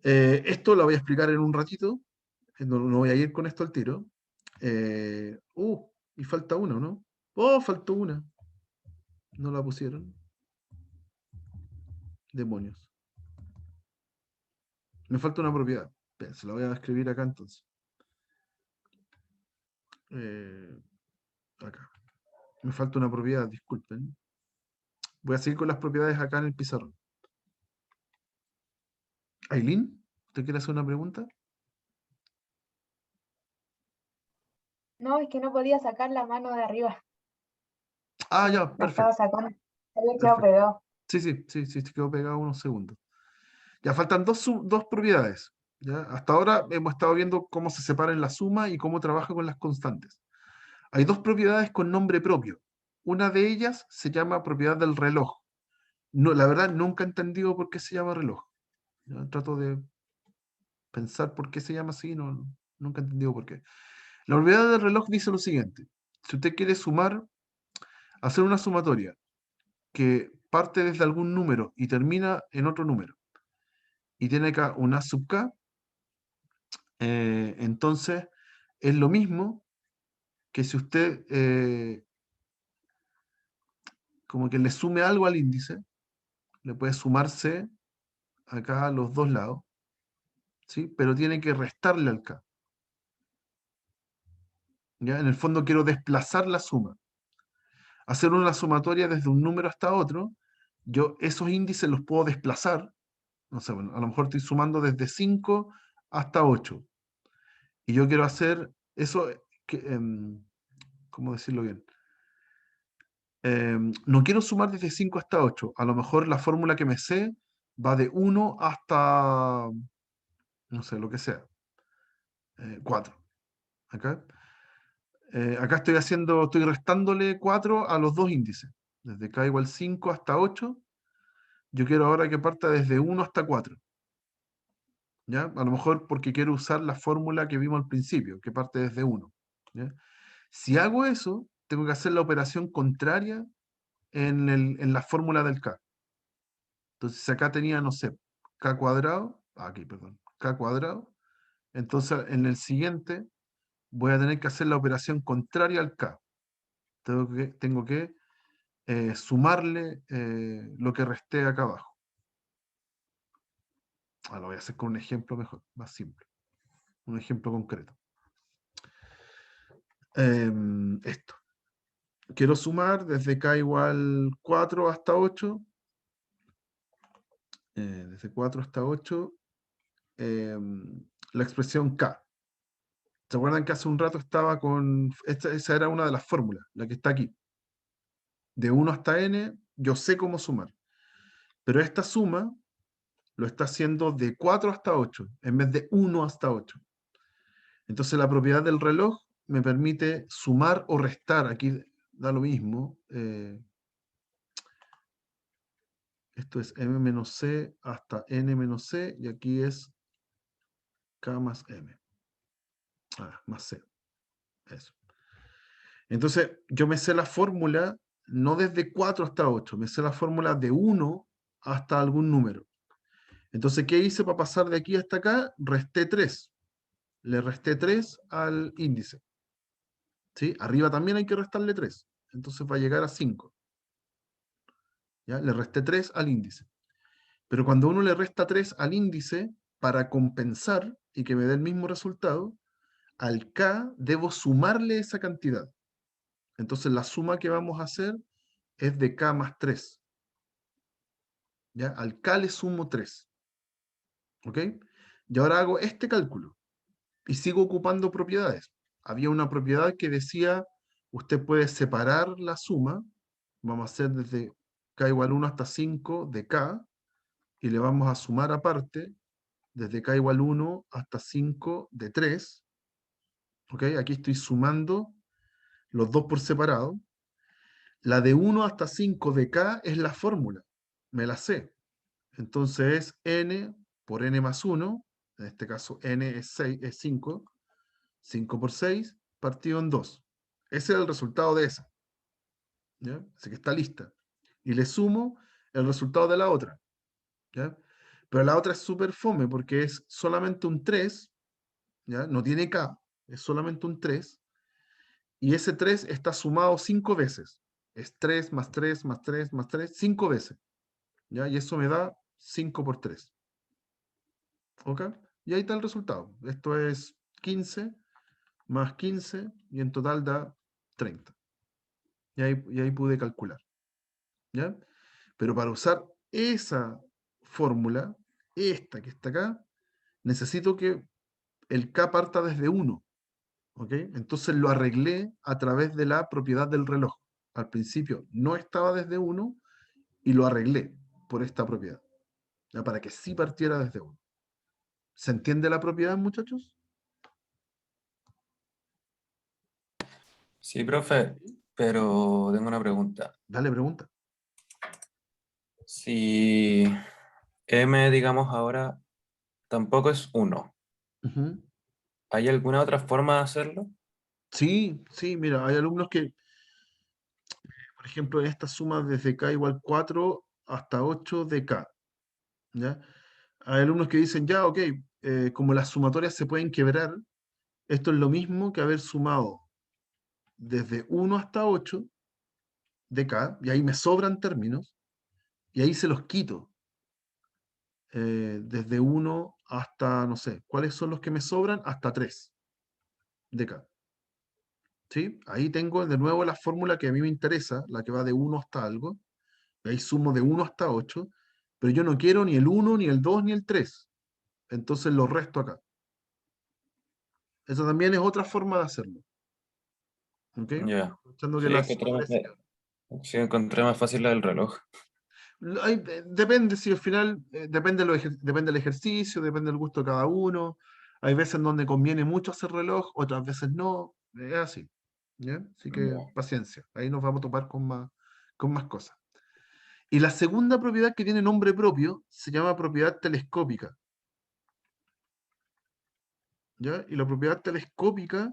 Speaker 1: Esto lo voy a explicar en un ratito, no voy a ir con esto al tiro. Y falta una, ¿no? Oh, faltó una. No la pusieron. Demonios. Me falta una propiedad. Espera, se la voy a escribir acá entonces. Acá. Me falta una propiedad, disculpen. Voy a seguir con las propiedades acá en el pizarrón. Aileen, ¿usted quiere hacer una pregunta?
Speaker 3: No, es que no podía sacar la mano de arriba.
Speaker 1: Ah, ya,
Speaker 3: La estaba
Speaker 1: perfecto.
Speaker 3: sacando. Se había quedado
Speaker 1: Perfecto.
Speaker 3: pegado.
Speaker 1: Sí, quedó pegado unos segundos. Ya faltan dos propiedades. ¿Ya? Hasta ahora hemos estado viendo cómo se separan la suma y cómo trabaja con las constantes. Hay dos propiedades con nombre propio. Una de ellas se llama propiedad del reloj. No, la verdad, nunca he entendido por qué se llama reloj. ¿Ya? Trato de pensar por qué se llama así, nunca he entendido por qué. La propiedad del reloj dice lo siguiente. Si usted quiere sumar, hacer una sumatoria que parte desde algún número y termina en otro número, y tiene acá una sub k, entonces es lo mismo que si usted como que le sume algo al índice, le puede sumarse acá a los dos lados, ¿sí? Pero tiene que restarle al k. ¿Ya? En el fondo quiero desplazar la suma. Hacer una sumatoria desde un número hasta otro, yo esos índices los puedo desplazar. No sé, bueno, a lo mejor estoy sumando desde 5 hasta 8. Y yo quiero hacer eso, ¿cómo decirlo bien? No quiero sumar desde 5 hasta 8. A lo mejor la fórmula que me sé va de 1 hasta, no sé, lo que sea, 4. Acá. Acá estoy restándole 4 a los dos índices. Desde k igual 5 hasta 8. Yo quiero ahora que parta desde 1 hasta 4. ¿Ya? A lo mejor porque quiero usar la fórmula que vimos al principio, que parte desde 1. ¿Ya? Si hago eso, tengo que hacer la operación contraria en la fórmula del k. Entonces, si acá tenía, no sé, k cuadrado, aquí, perdón, k cuadrado, entonces en el siguiente voy a tener que hacer la operación contraria al k. Tengo que sumarle lo que resté acá abajo. Lo voy a hacer con un ejemplo mejor, más simple. Un ejemplo concreto. Esto. Quiero sumar desde k igual 4 hasta 8. Desde 4 hasta 8. La expresión k. ¿Se acuerdan que hace un rato estaba con... Esa era una de las fórmulas, la que está aquí. De 1 hasta n, yo sé cómo sumar. Pero esta suma lo está haciendo de 4 hasta 8, en vez de 1 hasta 8. Entonces la propiedad del reloj me permite sumar o restar. Aquí da lo mismo. Esto es m menos c hasta n menos c, y aquí es k más m. Más c. Eso. Entonces, yo me sé la fórmula no desde 4 hasta 8, me sé la fórmula de 1 hasta algún número. Entonces, ¿qué hice para pasar de aquí hasta acá? Resté 3. Le resté 3 al índice. ¿Sí? Arriba también hay que restarle 3. Entonces va a llegar a 5. ¿Ya? Le resté 3 al índice. Pero cuando uno le resta 3 al índice, para compensar y que me dé el mismo resultado, al k debo sumarle esa cantidad. Entonces la suma que vamos a hacer es de k más 3. ¿ya? Al K le sumo 3. ¿Ok? Y ahora hago este cálculo y sigo ocupando propiedades. Había una propiedad que decía, usted puede separar la suma, vamos a hacer desde K igual 1 hasta 5 de K, y le vamos a sumar aparte, desde K igual 1 hasta 5 de 3. ¿Ok? Aquí estoy sumando los dos por separado. La de 1 hasta 5 de K es la fórmula, me la sé. Entonces es n por n más 1, en este caso n es 6, es 5, 5 por 6 partido en 2. Ese es el resultado de esa. ¿Ya? Así que está lista. Y le sumo el resultado de la otra. ¿Ya? Pero la otra es súper fome porque es solamente un 3, ¿ya? No tiene K, es solamente un 3. Y ese 3 está sumado 5 veces. Es 3 más 3 más 3 más 3, 5 veces. ¿Ya? Y eso me da 5 por 3. ¿Ok? Y ahí está el resultado. Esto es 15 más 15 y en total da 30. Y ahí pude calcular. ¿Ya? Pero para usar esa fórmula, esta que está acá, necesito que el K parta desde 1. ¿Ok? Entonces lo arreglé a través de la propiedad del reloj. Al principio no estaba desde 1 y lo arreglé por esta propiedad. ¿Ya? Para que sí partiera desde 1. ¿Se entiende la propiedad, muchachos?
Speaker 4: Sí, profe, pero tengo una pregunta.
Speaker 1: Dale, pregunta.
Speaker 4: Si m, digamos, ahora tampoco es 1,
Speaker 1: Ujú.
Speaker 4: ¿hay alguna otra forma de hacerlo?
Speaker 1: Sí, sí, mira, hay alumnos que, por ejemplo, en esta suma desde K igual 4 hasta 8 de K, ¿ya? Hay alumnos que dicen, ya, ok, como las sumatorias se pueden quebrar, esto es lo mismo que haber sumado desde 1 hasta 8 de K, y ahí me sobran términos, y ahí se los quito. Desde 1 hasta, no sé, ¿cuáles son los que me sobran? Hasta 3 de K. ¿Sí? Ahí tengo de nuevo la fórmula que a mí me interesa, la que va de 1 hasta algo, y ahí sumo de 1 hasta 8, pero yo no quiero ni el 1, ni el 2, ni el 3. Entonces lo resto acá. Esa también es otra forma de hacerlo. ¿Ok?
Speaker 4: Ya.
Speaker 1: Aprovechando que
Speaker 4: Sí,
Speaker 1: las sumatorias se quedan.
Speaker 4: sí, encontré más fácil la del reloj.
Speaker 1: Depende, si al final depende, depende del ejercicio, depende del gusto de cada uno. Hay veces en donde conviene mucho hacer reloj, otras veces no. Es así. ¿Ya? Así que
Speaker 4: Ya.
Speaker 1: paciencia. Ahí nos vamos a topar con más cosas. Y la segunda propiedad que tiene nombre propio se llama propiedad telescópica. ¿Ya? Y la propiedad telescópica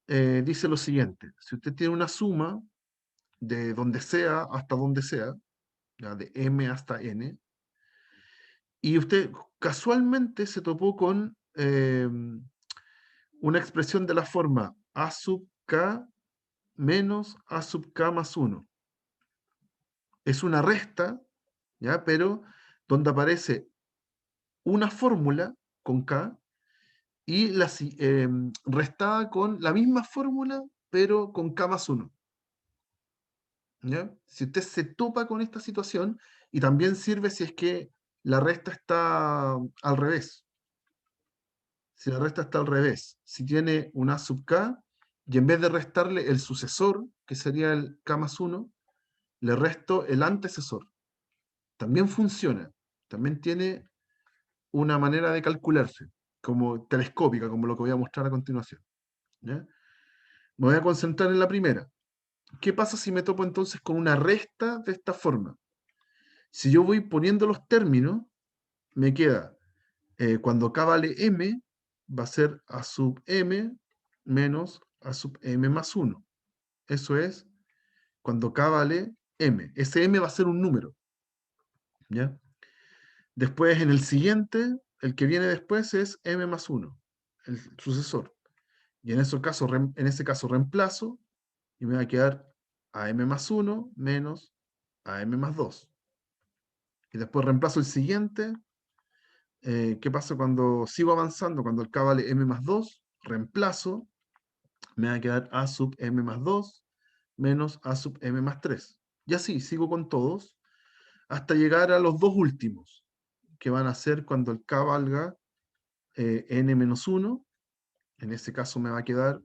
Speaker 1: dice lo siguiente. Si usted tiene una suma de donde sea hasta donde sea, ¿ya? De m hasta n, y usted casualmente se topó con una expresión de la forma a sub k menos a sub k más 1. Es una resta, ¿ya? Pero donde aparece una fórmula con k y restada con la misma fórmula, pero con k más 1. ¿Ya? Si usted se topa con esta situación, y también sirve si es que la resta está al revés. Si la resta está al revés, si tiene un a sub k, y en vez de restarle el sucesor, que sería el k más 1, le resto el antecesor. También funciona. También tiene una manera de calcularse, como telescópica, como lo que voy a mostrar a continuación. ¿Ya? Me voy a concentrar en la primera. ¿Qué pasa si me topo entonces con una resta de esta forma? Si yo voy poniendo los términos, me queda, cuando k vale m, va a ser a sub m menos a sub m más 1. Eso es cuando k vale m. Ese m va a ser un número. ¿Ya? Después, en el siguiente, el que viene después es m más 1, el sucesor. Y en ese caso reemplazo y me va a quedar a m más 1 menos a m más 2. Y después reemplazo el siguiente. ¿Qué pasa cuando sigo avanzando? Cuando el k vale m más 2, reemplazo, me va a quedar a sub m más 2 menos a sub m más 3. Y así, sigo con todos, hasta llegar a los dos últimos, que van a ser cuando el k valga n-1, en ese caso me va a quedar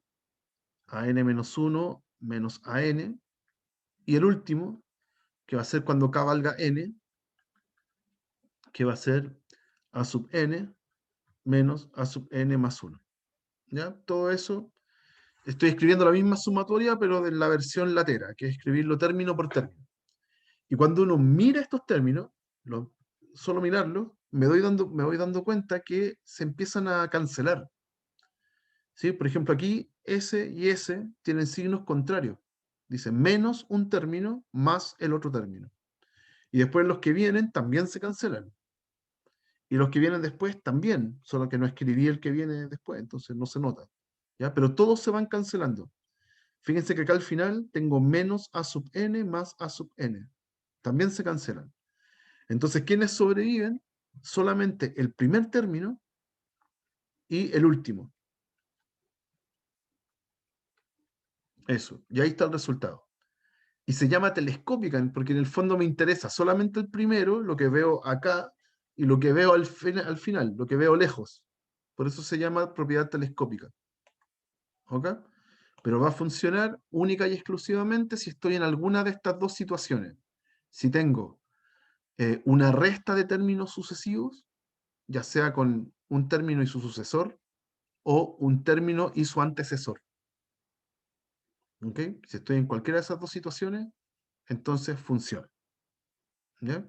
Speaker 1: a n-1 menos a n, y el último, que va a ser cuando k valga n, que va a ser a sub n menos a sub n más 1. ¿Ya? Todo eso, estoy escribiendo la misma sumatoria, pero de la versión latera, que es escribirlo término por término. Y cuando uno mira estos términos, solo mirarlos, me voy dando cuenta que se empiezan a cancelar. ¿Sí? Por ejemplo, aquí S y S tienen signos contrarios. Dice menos un término más el otro término. Y después los que vienen también se cancelan. Y los que vienen después también, solo que no escribí el que viene después, entonces no se nota. ¿Ya? Pero todos se van cancelando. Fíjense que acá al final tengo menos a sub n más a sub n. También se cancelan. Entonces, ¿quiénes sobreviven? Solamente el primer término y el último. Eso. Y ahí está el resultado. Y se llama telescópica porque en el fondo me interesa solamente el primero, lo que veo acá, y lo que veo al final, lo que veo lejos. Por eso se llama propiedad telescópica. ¿Ok? Pero va a funcionar única y exclusivamente si estoy en alguna de estas dos situaciones. Si tengo una resta de términos sucesivos, ya sea con un término y su sucesor, o un término y su antecesor. ¿Ok? Si estoy en cualquiera de esas dos situaciones, entonces funciona. ¿Ya?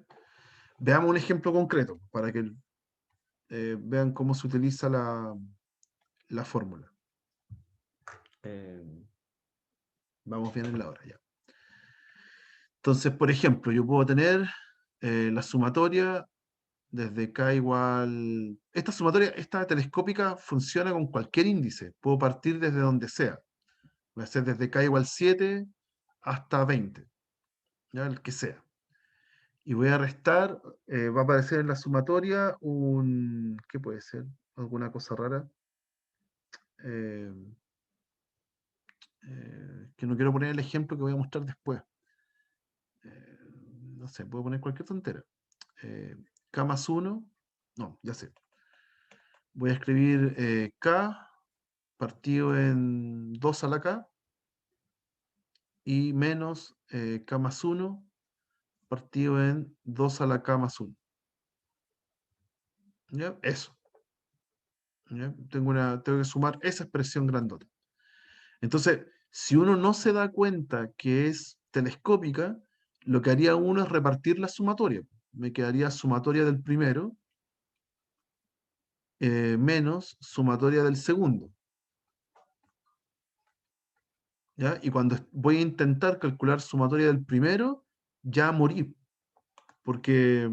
Speaker 1: Veamos un ejemplo concreto para que vean cómo se utiliza la fórmula. Vamos bien en la hora ya. Entonces, por ejemplo, yo puedo tener la sumatoria desde k igual... Esta sumatoria, esta telescópica, funciona con cualquier índice. Puedo partir desde donde sea. Voy a hacer desde k igual 7 hasta 20. ¿Ya? El que sea. Y voy a restar, va a aparecer en la sumatoria un... ¿Qué puede ser? ¿Alguna cosa rara? Que no quiero poner el ejemplo que voy a mostrar después. No sé, puedo poner cualquier tontera. K más 1, no, ya sé. Voy a escribir K partido en 2 a la K y menos K más 1 partido en 2 a la K más 1. ¿Ya? Eso. ¿Ya? Tengo que sumar esa expresión grandota. Entonces, si uno no se da cuenta que es telescópica, lo que haría uno es repartir la sumatoria. Me quedaría sumatoria del primero menos sumatoria del segundo. ¿Ya? Y cuando voy a intentar calcular sumatoria del primero, ya morí, porque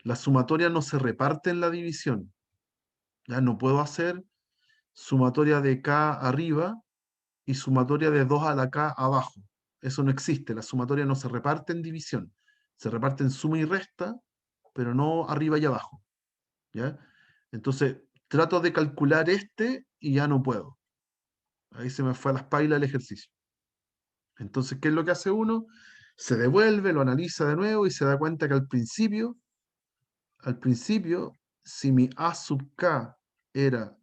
Speaker 1: la sumatoria no se reparte en la división. Ya no puedo hacer sumatoria de k arriba y sumatoria de 2 a la k abajo. Eso no existe, la sumatoria no se reparte en división. Se reparte en suma y resta, pero no arriba y abajo. ¿Ya? Entonces, trato de calcular este y ya no puedo. Ahí se me fue a las pailas el ejercicio. Entonces, ¿qué es lo que hace uno? Se devuelve, lo analiza de nuevo y se da cuenta que al principio, si mi a sub k era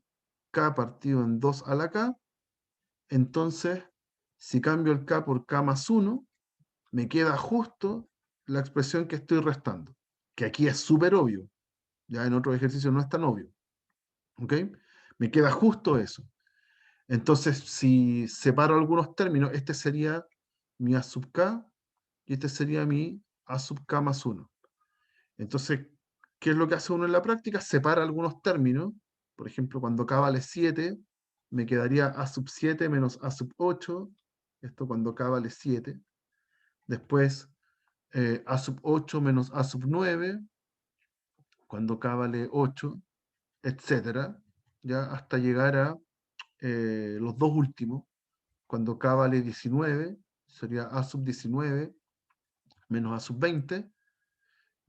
Speaker 1: k partido en 2 a la k, entonces, si cambio el k por k más 1, me queda justo la expresión que estoy restando, que aquí es súper obvio, ya en otros ejercicios no es tan obvio. ¿Ok? Me queda justo eso. Entonces, si separo algunos términos, este sería mi a sub k y este sería mi a sub k más 1. Entonces, ¿qué es lo que hace uno en la práctica? Separa algunos términos. Por ejemplo, cuando k vale 7, me quedaría a sub 7 menos a sub 8. Esto cuando k vale 7. Después, a sub 8 menos a sub 9, cuando k vale 8, etcétera, ya hasta llegar a los dos últimos, cuando k vale 19, sería a sub 19 menos a sub 20,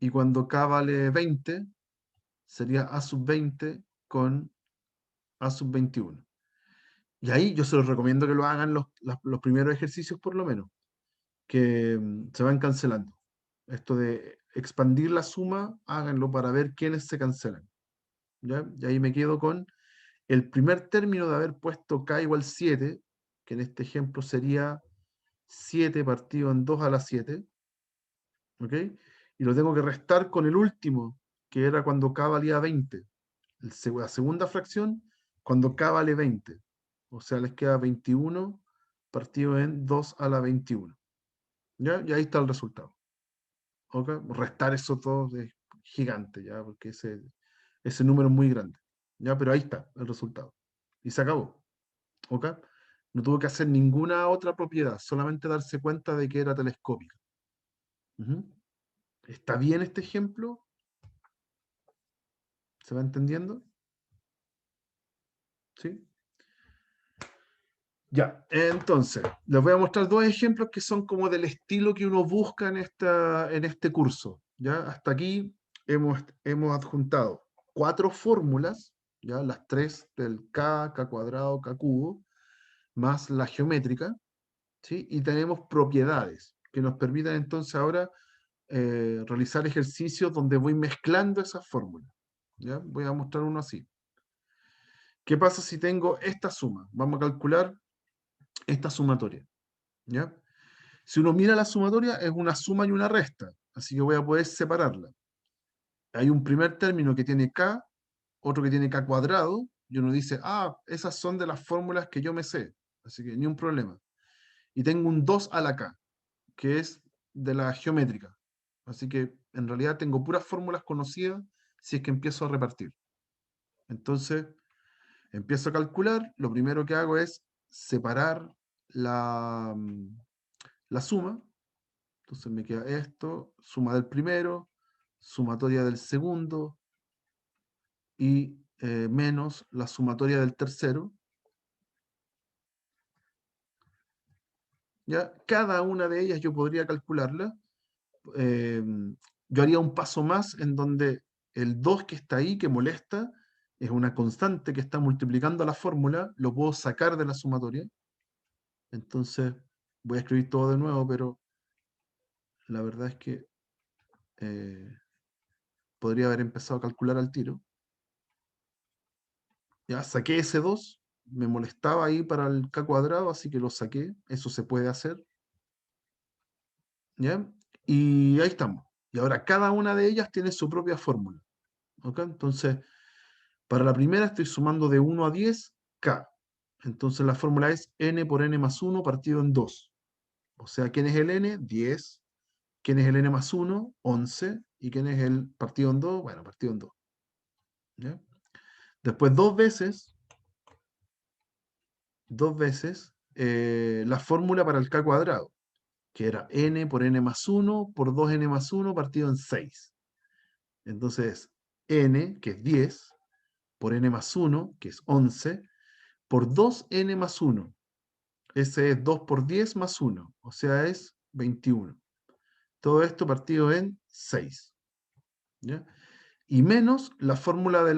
Speaker 1: y cuando k vale 20, sería a sub 20 con a sub 21. Y ahí yo se los recomiendo que lo hagan los primeros ejercicios por lo menos, que se van cancelando. Esto de expandir la suma, háganlo para ver quiénes se cancelan. ¿Ya? Y ahí me quedo con el primer término de haber puesto k igual 7, que en este ejemplo sería 7 partido en 2 a la 7, ¿ok? Y lo tengo que restar con el último, que era cuando k valía 20. La segunda fracción, cuando k vale 20. O sea, les queda 21 partido en 2 a la 21. ¿Ya? Y ahí está el resultado. ¿Ok? Restar esos dos es gigante, ¿ya? Porque ese número es muy grande. ¿Ya? Pero ahí está el resultado. Y se acabó. ¿Ok? No tuvo que hacer ninguna otra propiedad, solamente darse cuenta de que era telescópica. Ujú. ¿Está bien este ejemplo? ¿Se va entendiendo? ¿Sí? Ya, entonces, les voy a mostrar dos ejemplos que son como del estilo que uno busca en este curso. ¿Ya? Hasta aquí hemos adjuntado 4 fórmulas, ¿ya? Las 3 del k, k cuadrado, k cubo, más la geométrica, ¿sí? Y tenemos propiedades que nos permitan entonces ahora realizar ejercicios donde voy mezclando esas fórmulas. ¿Ya? Voy a mostrar uno así. ¿Qué pasa si tengo esta suma? Vamos a calcular esta sumatoria. ¿Ya? Si uno mira la sumatoria, es una suma y una resta, así que voy a poder separarla. Hay un primer término que tiene k, otro que tiene k cuadrado, y uno dice, ah, esas son de las fórmulas que yo me sé, así que ni un problema. Y tengo un 2 a la k, que es de la geométrica. Así que en realidad tengo puras fórmulas conocidas si es que empiezo a repartir. Entonces, empiezo a calcular, lo primero que hago es separar la suma. Entonces me queda esto, suma del primero, sumatoria del segundo y menos la sumatoria del tercero. ¿Ya? Cada una de ellas yo podría calcularla. eh, yo haría un paso más en donde el 2 que está ahí, que molesta, es una constante que está multiplicando la fórmula, lo puedo sacar de la sumatoria. Entonces voy a escribir todo de nuevo, pero la verdad es que podría haber empezado a calcular al tiro. Ya saqué ese 2, me molestaba ahí para el k cuadrado, así que lo saqué, eso se puede hacer. ¿Ya? Y ahí estamos. Y ahora cada una de ellas tiene su propia fórmula. ¿Ok? Entonces, para la primera estoy sumando de 1 a 10, k. Entonces la fórmula es n por n más 1 partido en 2. O sea, ¿quién es el n? 10. ¿Quién es el n más 1? 11. ¿Y quién es el partido en 2? Bueno, partido en 2. ¿Ya? Después dos veces la fórmula para el k cuadrado, que era n por n más 1 por 2n más 1 partido en 6. Entonces, n, que es 10, por n más 1, que es 11, por 2n más 1. Ese es 2 por 10 más 1, o sea, es 21. Todo esto partido en 6. ¿Ya? Y menos la fórmula de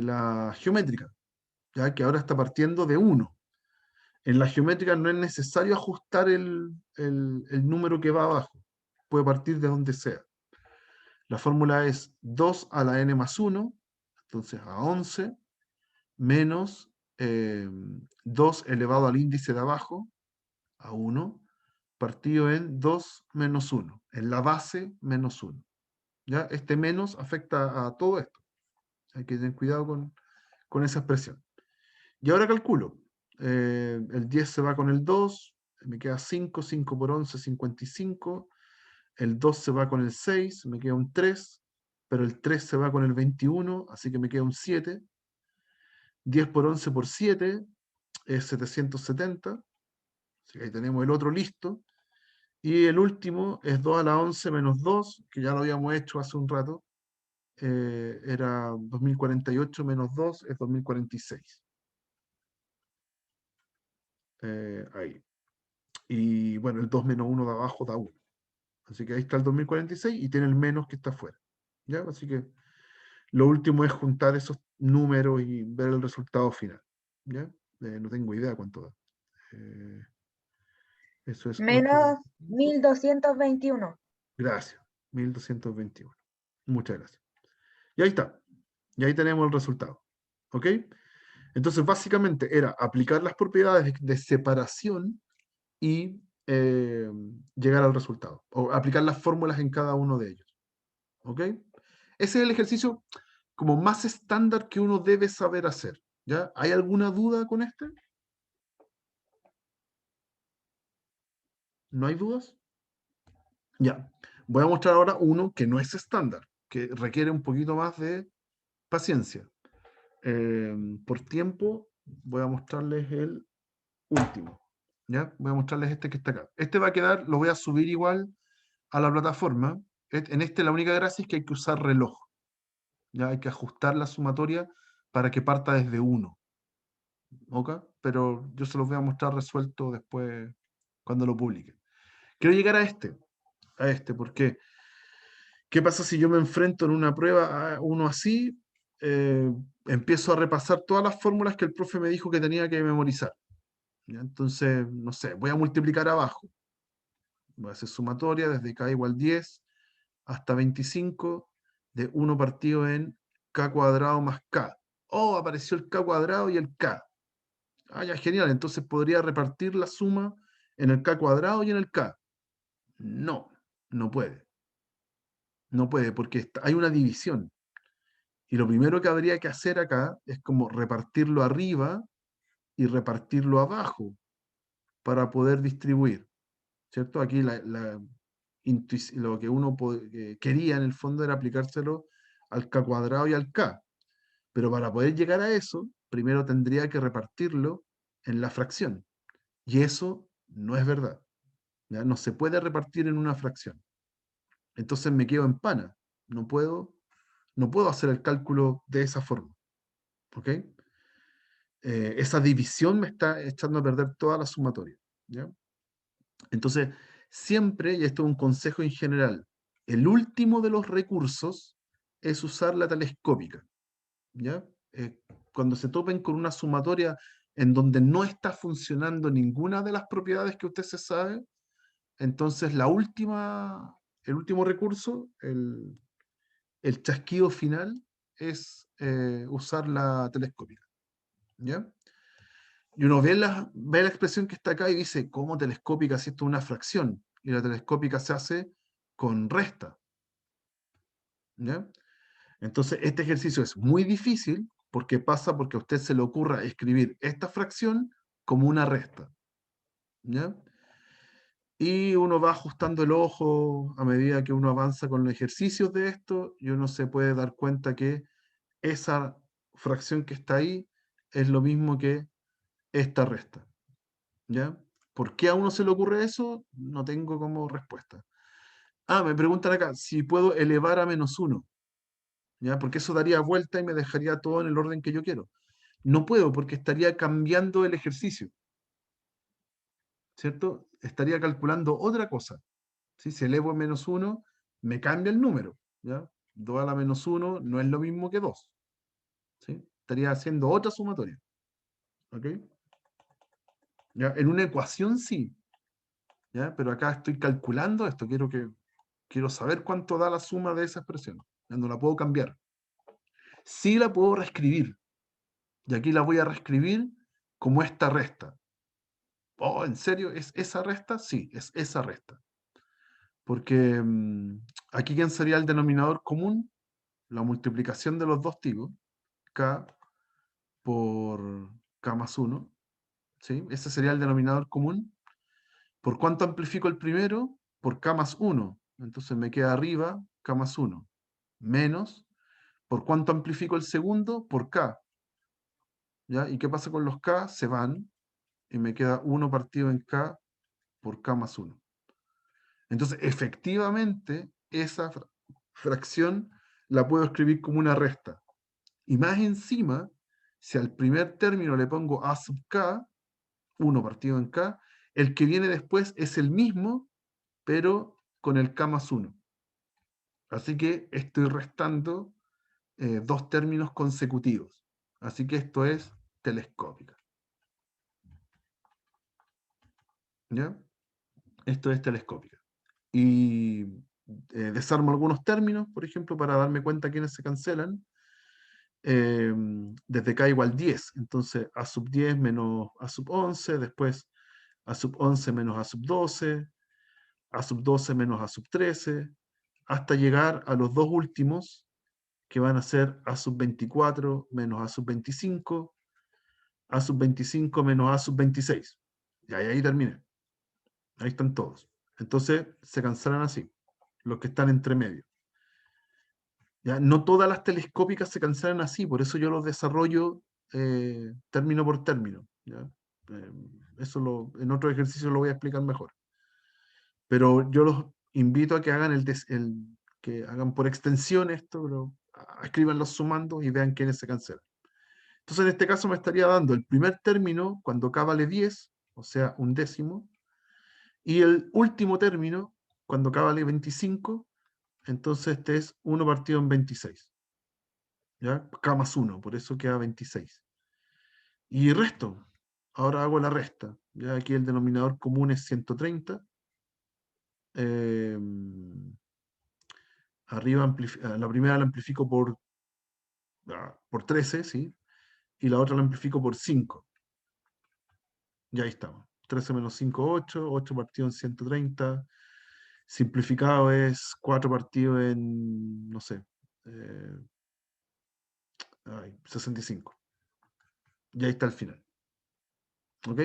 Speaker 1: la geométrica, ¿ya? Que ahora está partiendo de 1. En la geométrica no es necesario ajustar el número que va abajo. Puede partir de donde sea. La fórmula es 2 a la n más 1, entonces a 11, menos 2 elevado al índice de abajo, a 1, partido en 2 menos 1, en la base menos 1. ¿Ya? Este menos afecta a todo esto. Hay que tener cuidado con esa expresión. Y ahora calculo. El 10 se va con el 2, me queda 5, 5 por 11, 55. El 2 se va con el 6, me queda un 3, pero el 3 se va con el 21, así que me queda un 7. 10 por 11 por 7 es 770. Así que ahí tenemos el otro listo. Y el último es 2 a la 11 menos 2, que ya lo habíamos hecho hace un rato. Era 2048 menos 2 es 2046. Ahí. Y bueno, el 2 menos 1 de abajo da 1. Así que ahí está el 2046 y tiene el menos que está afuera. ¿Ya? Así que lo último es juntar esos números y ver el resultado final. ¿Ya? No tengo idea cuánto da. Eso es
Speaker 3: Menos 1221.
Speaker 1: Gracias. 1221. Muchas gracias. Y ahí está. Y ahí tenemos el resultado. ¿Ok? Entonces, básicamente era aplicar las propiedades de separación y llegar al resultado. O aplicar las fórmulas en cada uno de ellos. ¿Ok? Ese es el ejercicio como más estándar que uno debe saber hacer. ¿Ya? ¿Hay alguna duda con este? ¿No hay dudas? Ya. Voy a mostrar ahora uno que no es estándar, que requiere un poquito más de paciencia. Por tiempo, voy a mostrarles el último. ¿Ya? Voy a mostrarles este que está acá. Este va a quedar, lo voy a subir igual a la plataforma. En este la única gracia es que hay que usar reloj. ¿Ya? Hay que ajustar la sumatoria para que parta desde 1. ¿Ok? Pero yo se los voy a mostrar resuelto después cuando lo publique. Quiero llegar a este, porque ¿qué pasa si yo me enfrento en una prueba a uno así? Empiezo a repasar todas las fórmulas que el profe me dijo que tenía que memorizar. ¿Ya? Entonces, no sé, voy a multiplicar abajo. Voy a hacer sumatoria desde k igual 10 hasta 25 de 1 partido en k cuadrado más k. Oh, apareció el k cuadrado y el k. Ah, ya, genial. Entonces podría repartir la suma en el k cuadrado y en el k. No, no puede. No puede porque hay una división. Y lo primero que habría que hacer acá es como repartirlo arriba y repartirlo abajo para poder distribuir. ¿Cierto? Aquí lo que uno quería en el fondo era aplicárselo al k cuadrado y al k. Pero para poder llegar a eso, primero tendría que repartirlo en la fracción. Y eso no es verdad. ¿Ya? No se puede repartir en una fracción. Entonces me quedo en pana. No puedo hacer el cálculo de esa forma. ¿Ok? Esa división me está echando a perder toda la sumatoria. ¿Ya? Entonces, siempre, y esto es un consejo en general, el último de los recursos es usar la telescópica. ¿Ya? Cuando se topen con una sumatoria en donde no está funcionando ninguna de las propiedades que usted se sabe, entonces el último recurso, el chasquido final, es usar la telescópica. ¿Ya? Y uno ve la expresión que está acá y dice, ¿cómo telescópica si esto es una fracción? Y la telescópica se hace con resta. ¿Ya? Entonces, este ejercicio es muy difícil porque pasa porque a usted se le ocurra escribir esta fracción como una resta. ¿Ya? Y uno va ajustando el ojo a medida que uno avanza con los ejercicios de esto y uno se puede dar cuenta que esa fracción que está ahí es lo mismo que esta resta. ¿Ya? ¿Por qué a uno se le ocurre eso? No tengo como respuesta. Ah, me preguntan acá si puedo elevar a -1, ¿ya? Porque eso daría vuelta y me dejaría todo en el orden que yo quiero. No puedo porque estaría cambiando el ejercicio, ¿cierto? Estaría calculando otra cosa. ¿Sí? Si elevo a -1, me cambia el número, ¿ya? 2 a la -1 no es lo mismo que 2. ¿Sí? Estaría haciendo otra sumatoria. ¿Ok? ¿Ya? En una ecuación sí, ¿ya? Pero acá estoy calculando esto, quiero saber cuánto da la suma de esa expresión. Ya no la puedo cambiar. Sí la puedo reescribir. Y aquí la voy a reescribir como esta resta. Oh, ¿en serio? ¿Es esa resta? Sí, es esa resta. Porque aquí, ¿quién sería el denominador común? La multiplicación de los dos tipos. K por K más 1. ¿Sí? Ese sería el denominador común. ¿Por cuánto amplifico el primero? Por K más 1. Entonces me queda arriba K más 1. Menos. ¿Por cuánto amplifico el segundo? Por K. ¿Ya? ¿Y qué pasa con los K? Se van. Y me queda 1 partido en K por K más 1. Entonces, efectivamente, esa fracción la puedo escribir como una resta. Y más encima, si al primer término le pongo A sub K, 1 partido en K, el que viene después es el mismo, pero con el K más 1. Así que estoy restando dos términos consecutivos. Así que esto es telescópica. ¿Ya? Esto es telescópica. Y desarmo algunos términos, por ejemplo, para darme cuenta quiénes se cancelan. Desde k igual 10. Entonces, a sub 10 menos a sub 11, después a sub 11 menos a sub 12, a sub 12 menos a sub 13, hasta llegar a los dos últimos, que van a ser a sub 24 menos a sub 25, a sub 25 menos a sub 26. Y ahí terminé. Ahí están todos. Entonces, se cancelan así, los que están entre medio. ¿Ya? No todas las telescópicas se cancelan así, por eso yo los desarrollo término por término. ¿Ya? En otro ejercicio lo voy a explicar mejor. Pero yo los invito a que hagan que hagan por extensión esto, pero escriban los sumandos y vean quiénes se cancelan. Entonces, en este caso me estaría dando el primer término cuando k vale 10, o sea, un décimo, y el último término cuando k vale 25, entonces este es 1 partido en 26. ¿Ya? K más 1, por eso queda 26. Y resto. Ahora hago la resta. Ya aquí el denominador común es 130. Arriba la primera la amplifico por 13, ¿sí? Y la otra la amplifico por 5. Y ahí estamos. 13 menos 5, 8. 8 partido en 130. Simplificado es 4 partido en, no sé, 65. Y ahí está el final. ¿Ok?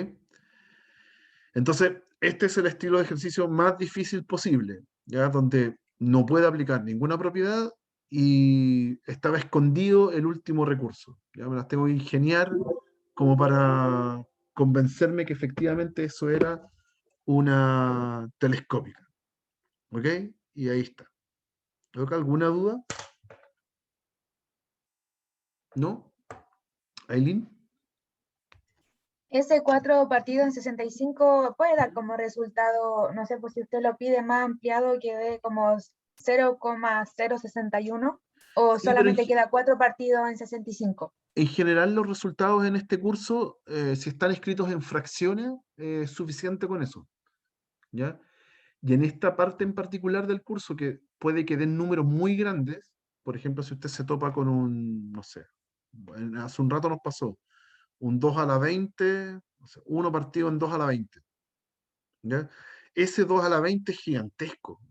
Speaker 1: Entonces, este es el estilo de ejercicio más difícil posible, ¿ya? Donde no puede aplicar ninguna propiedad y estaba escondido el último recurso. Ya me las tengo que ingeniar como para convencerme que efectivamente eso era una telescópica. ¿Ok? Y ahí está. ¿Alguna duda? ¿No? ¿Aileen?
Speaker 3: Ese 4 partido en 65 puede dar como resultado, no sé, pues si usted lo pide más ampliado, que dé como 0,061, o
Speaker 1: Sí, pero
Speaker 3: solamente queda 4 partidos en 65.
Speaker 1: en general los resultados en este curso, si están escritos en fracciones, es suficiente con eso. ¿Ya? Y en esta parte en particular del curso, que puede que den números muy grandes, por ejemplo, si usted se topa con un, no sé, hace un rato nos pasó, un 2 a la 20, o sea, 1 partido en 2 a la 20. ¿Ya? Ese 2 a la 20 es gigantesco.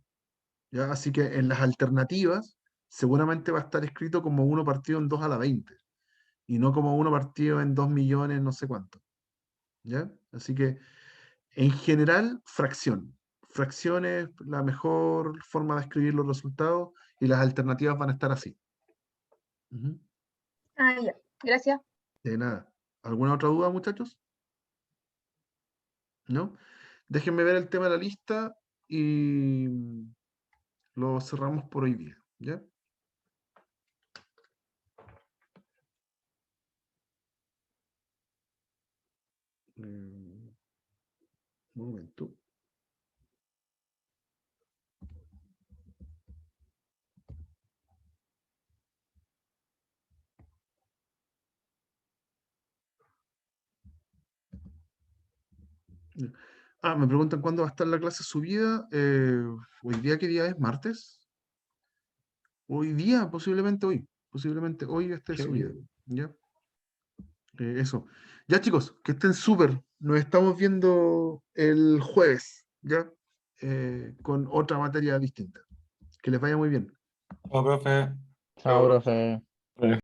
Speaker 1: ¿Ya? Así que en las alternativas seguramente va a estar escrito como 1 partido en 2 a la 20 y no como 1 partido en 2 millones, no sé cuánto. ¿Ya? Así que en general, fracción. Fracción es la mejor forma de escribir los resultados y las alternativas van a estar así. Ujú.
Speaker 3: Ah, ya, gracias.
Speaker 1: De nada. ¿Alguna otra duda, muchachos? ¿No? Déjenme ver el tema de la lista y lo cerramos por hoy día. ¿Ya? Un momento. Me preguntan cuándo va a estar la clase subida. ¿Hoy día qué día es? ¿Martes? Hoy día, posiblemente hoy. Posiblemente hoy esté subida. ¿Ya? Eso. Ya, chicos, que estén súper. Nos estamos viendo el jueves, ¿ya? Con otra materia distinta. Que les vaya muy bien.
Speaker 4: Oh, profe.
Speaker 5: Chao, profe.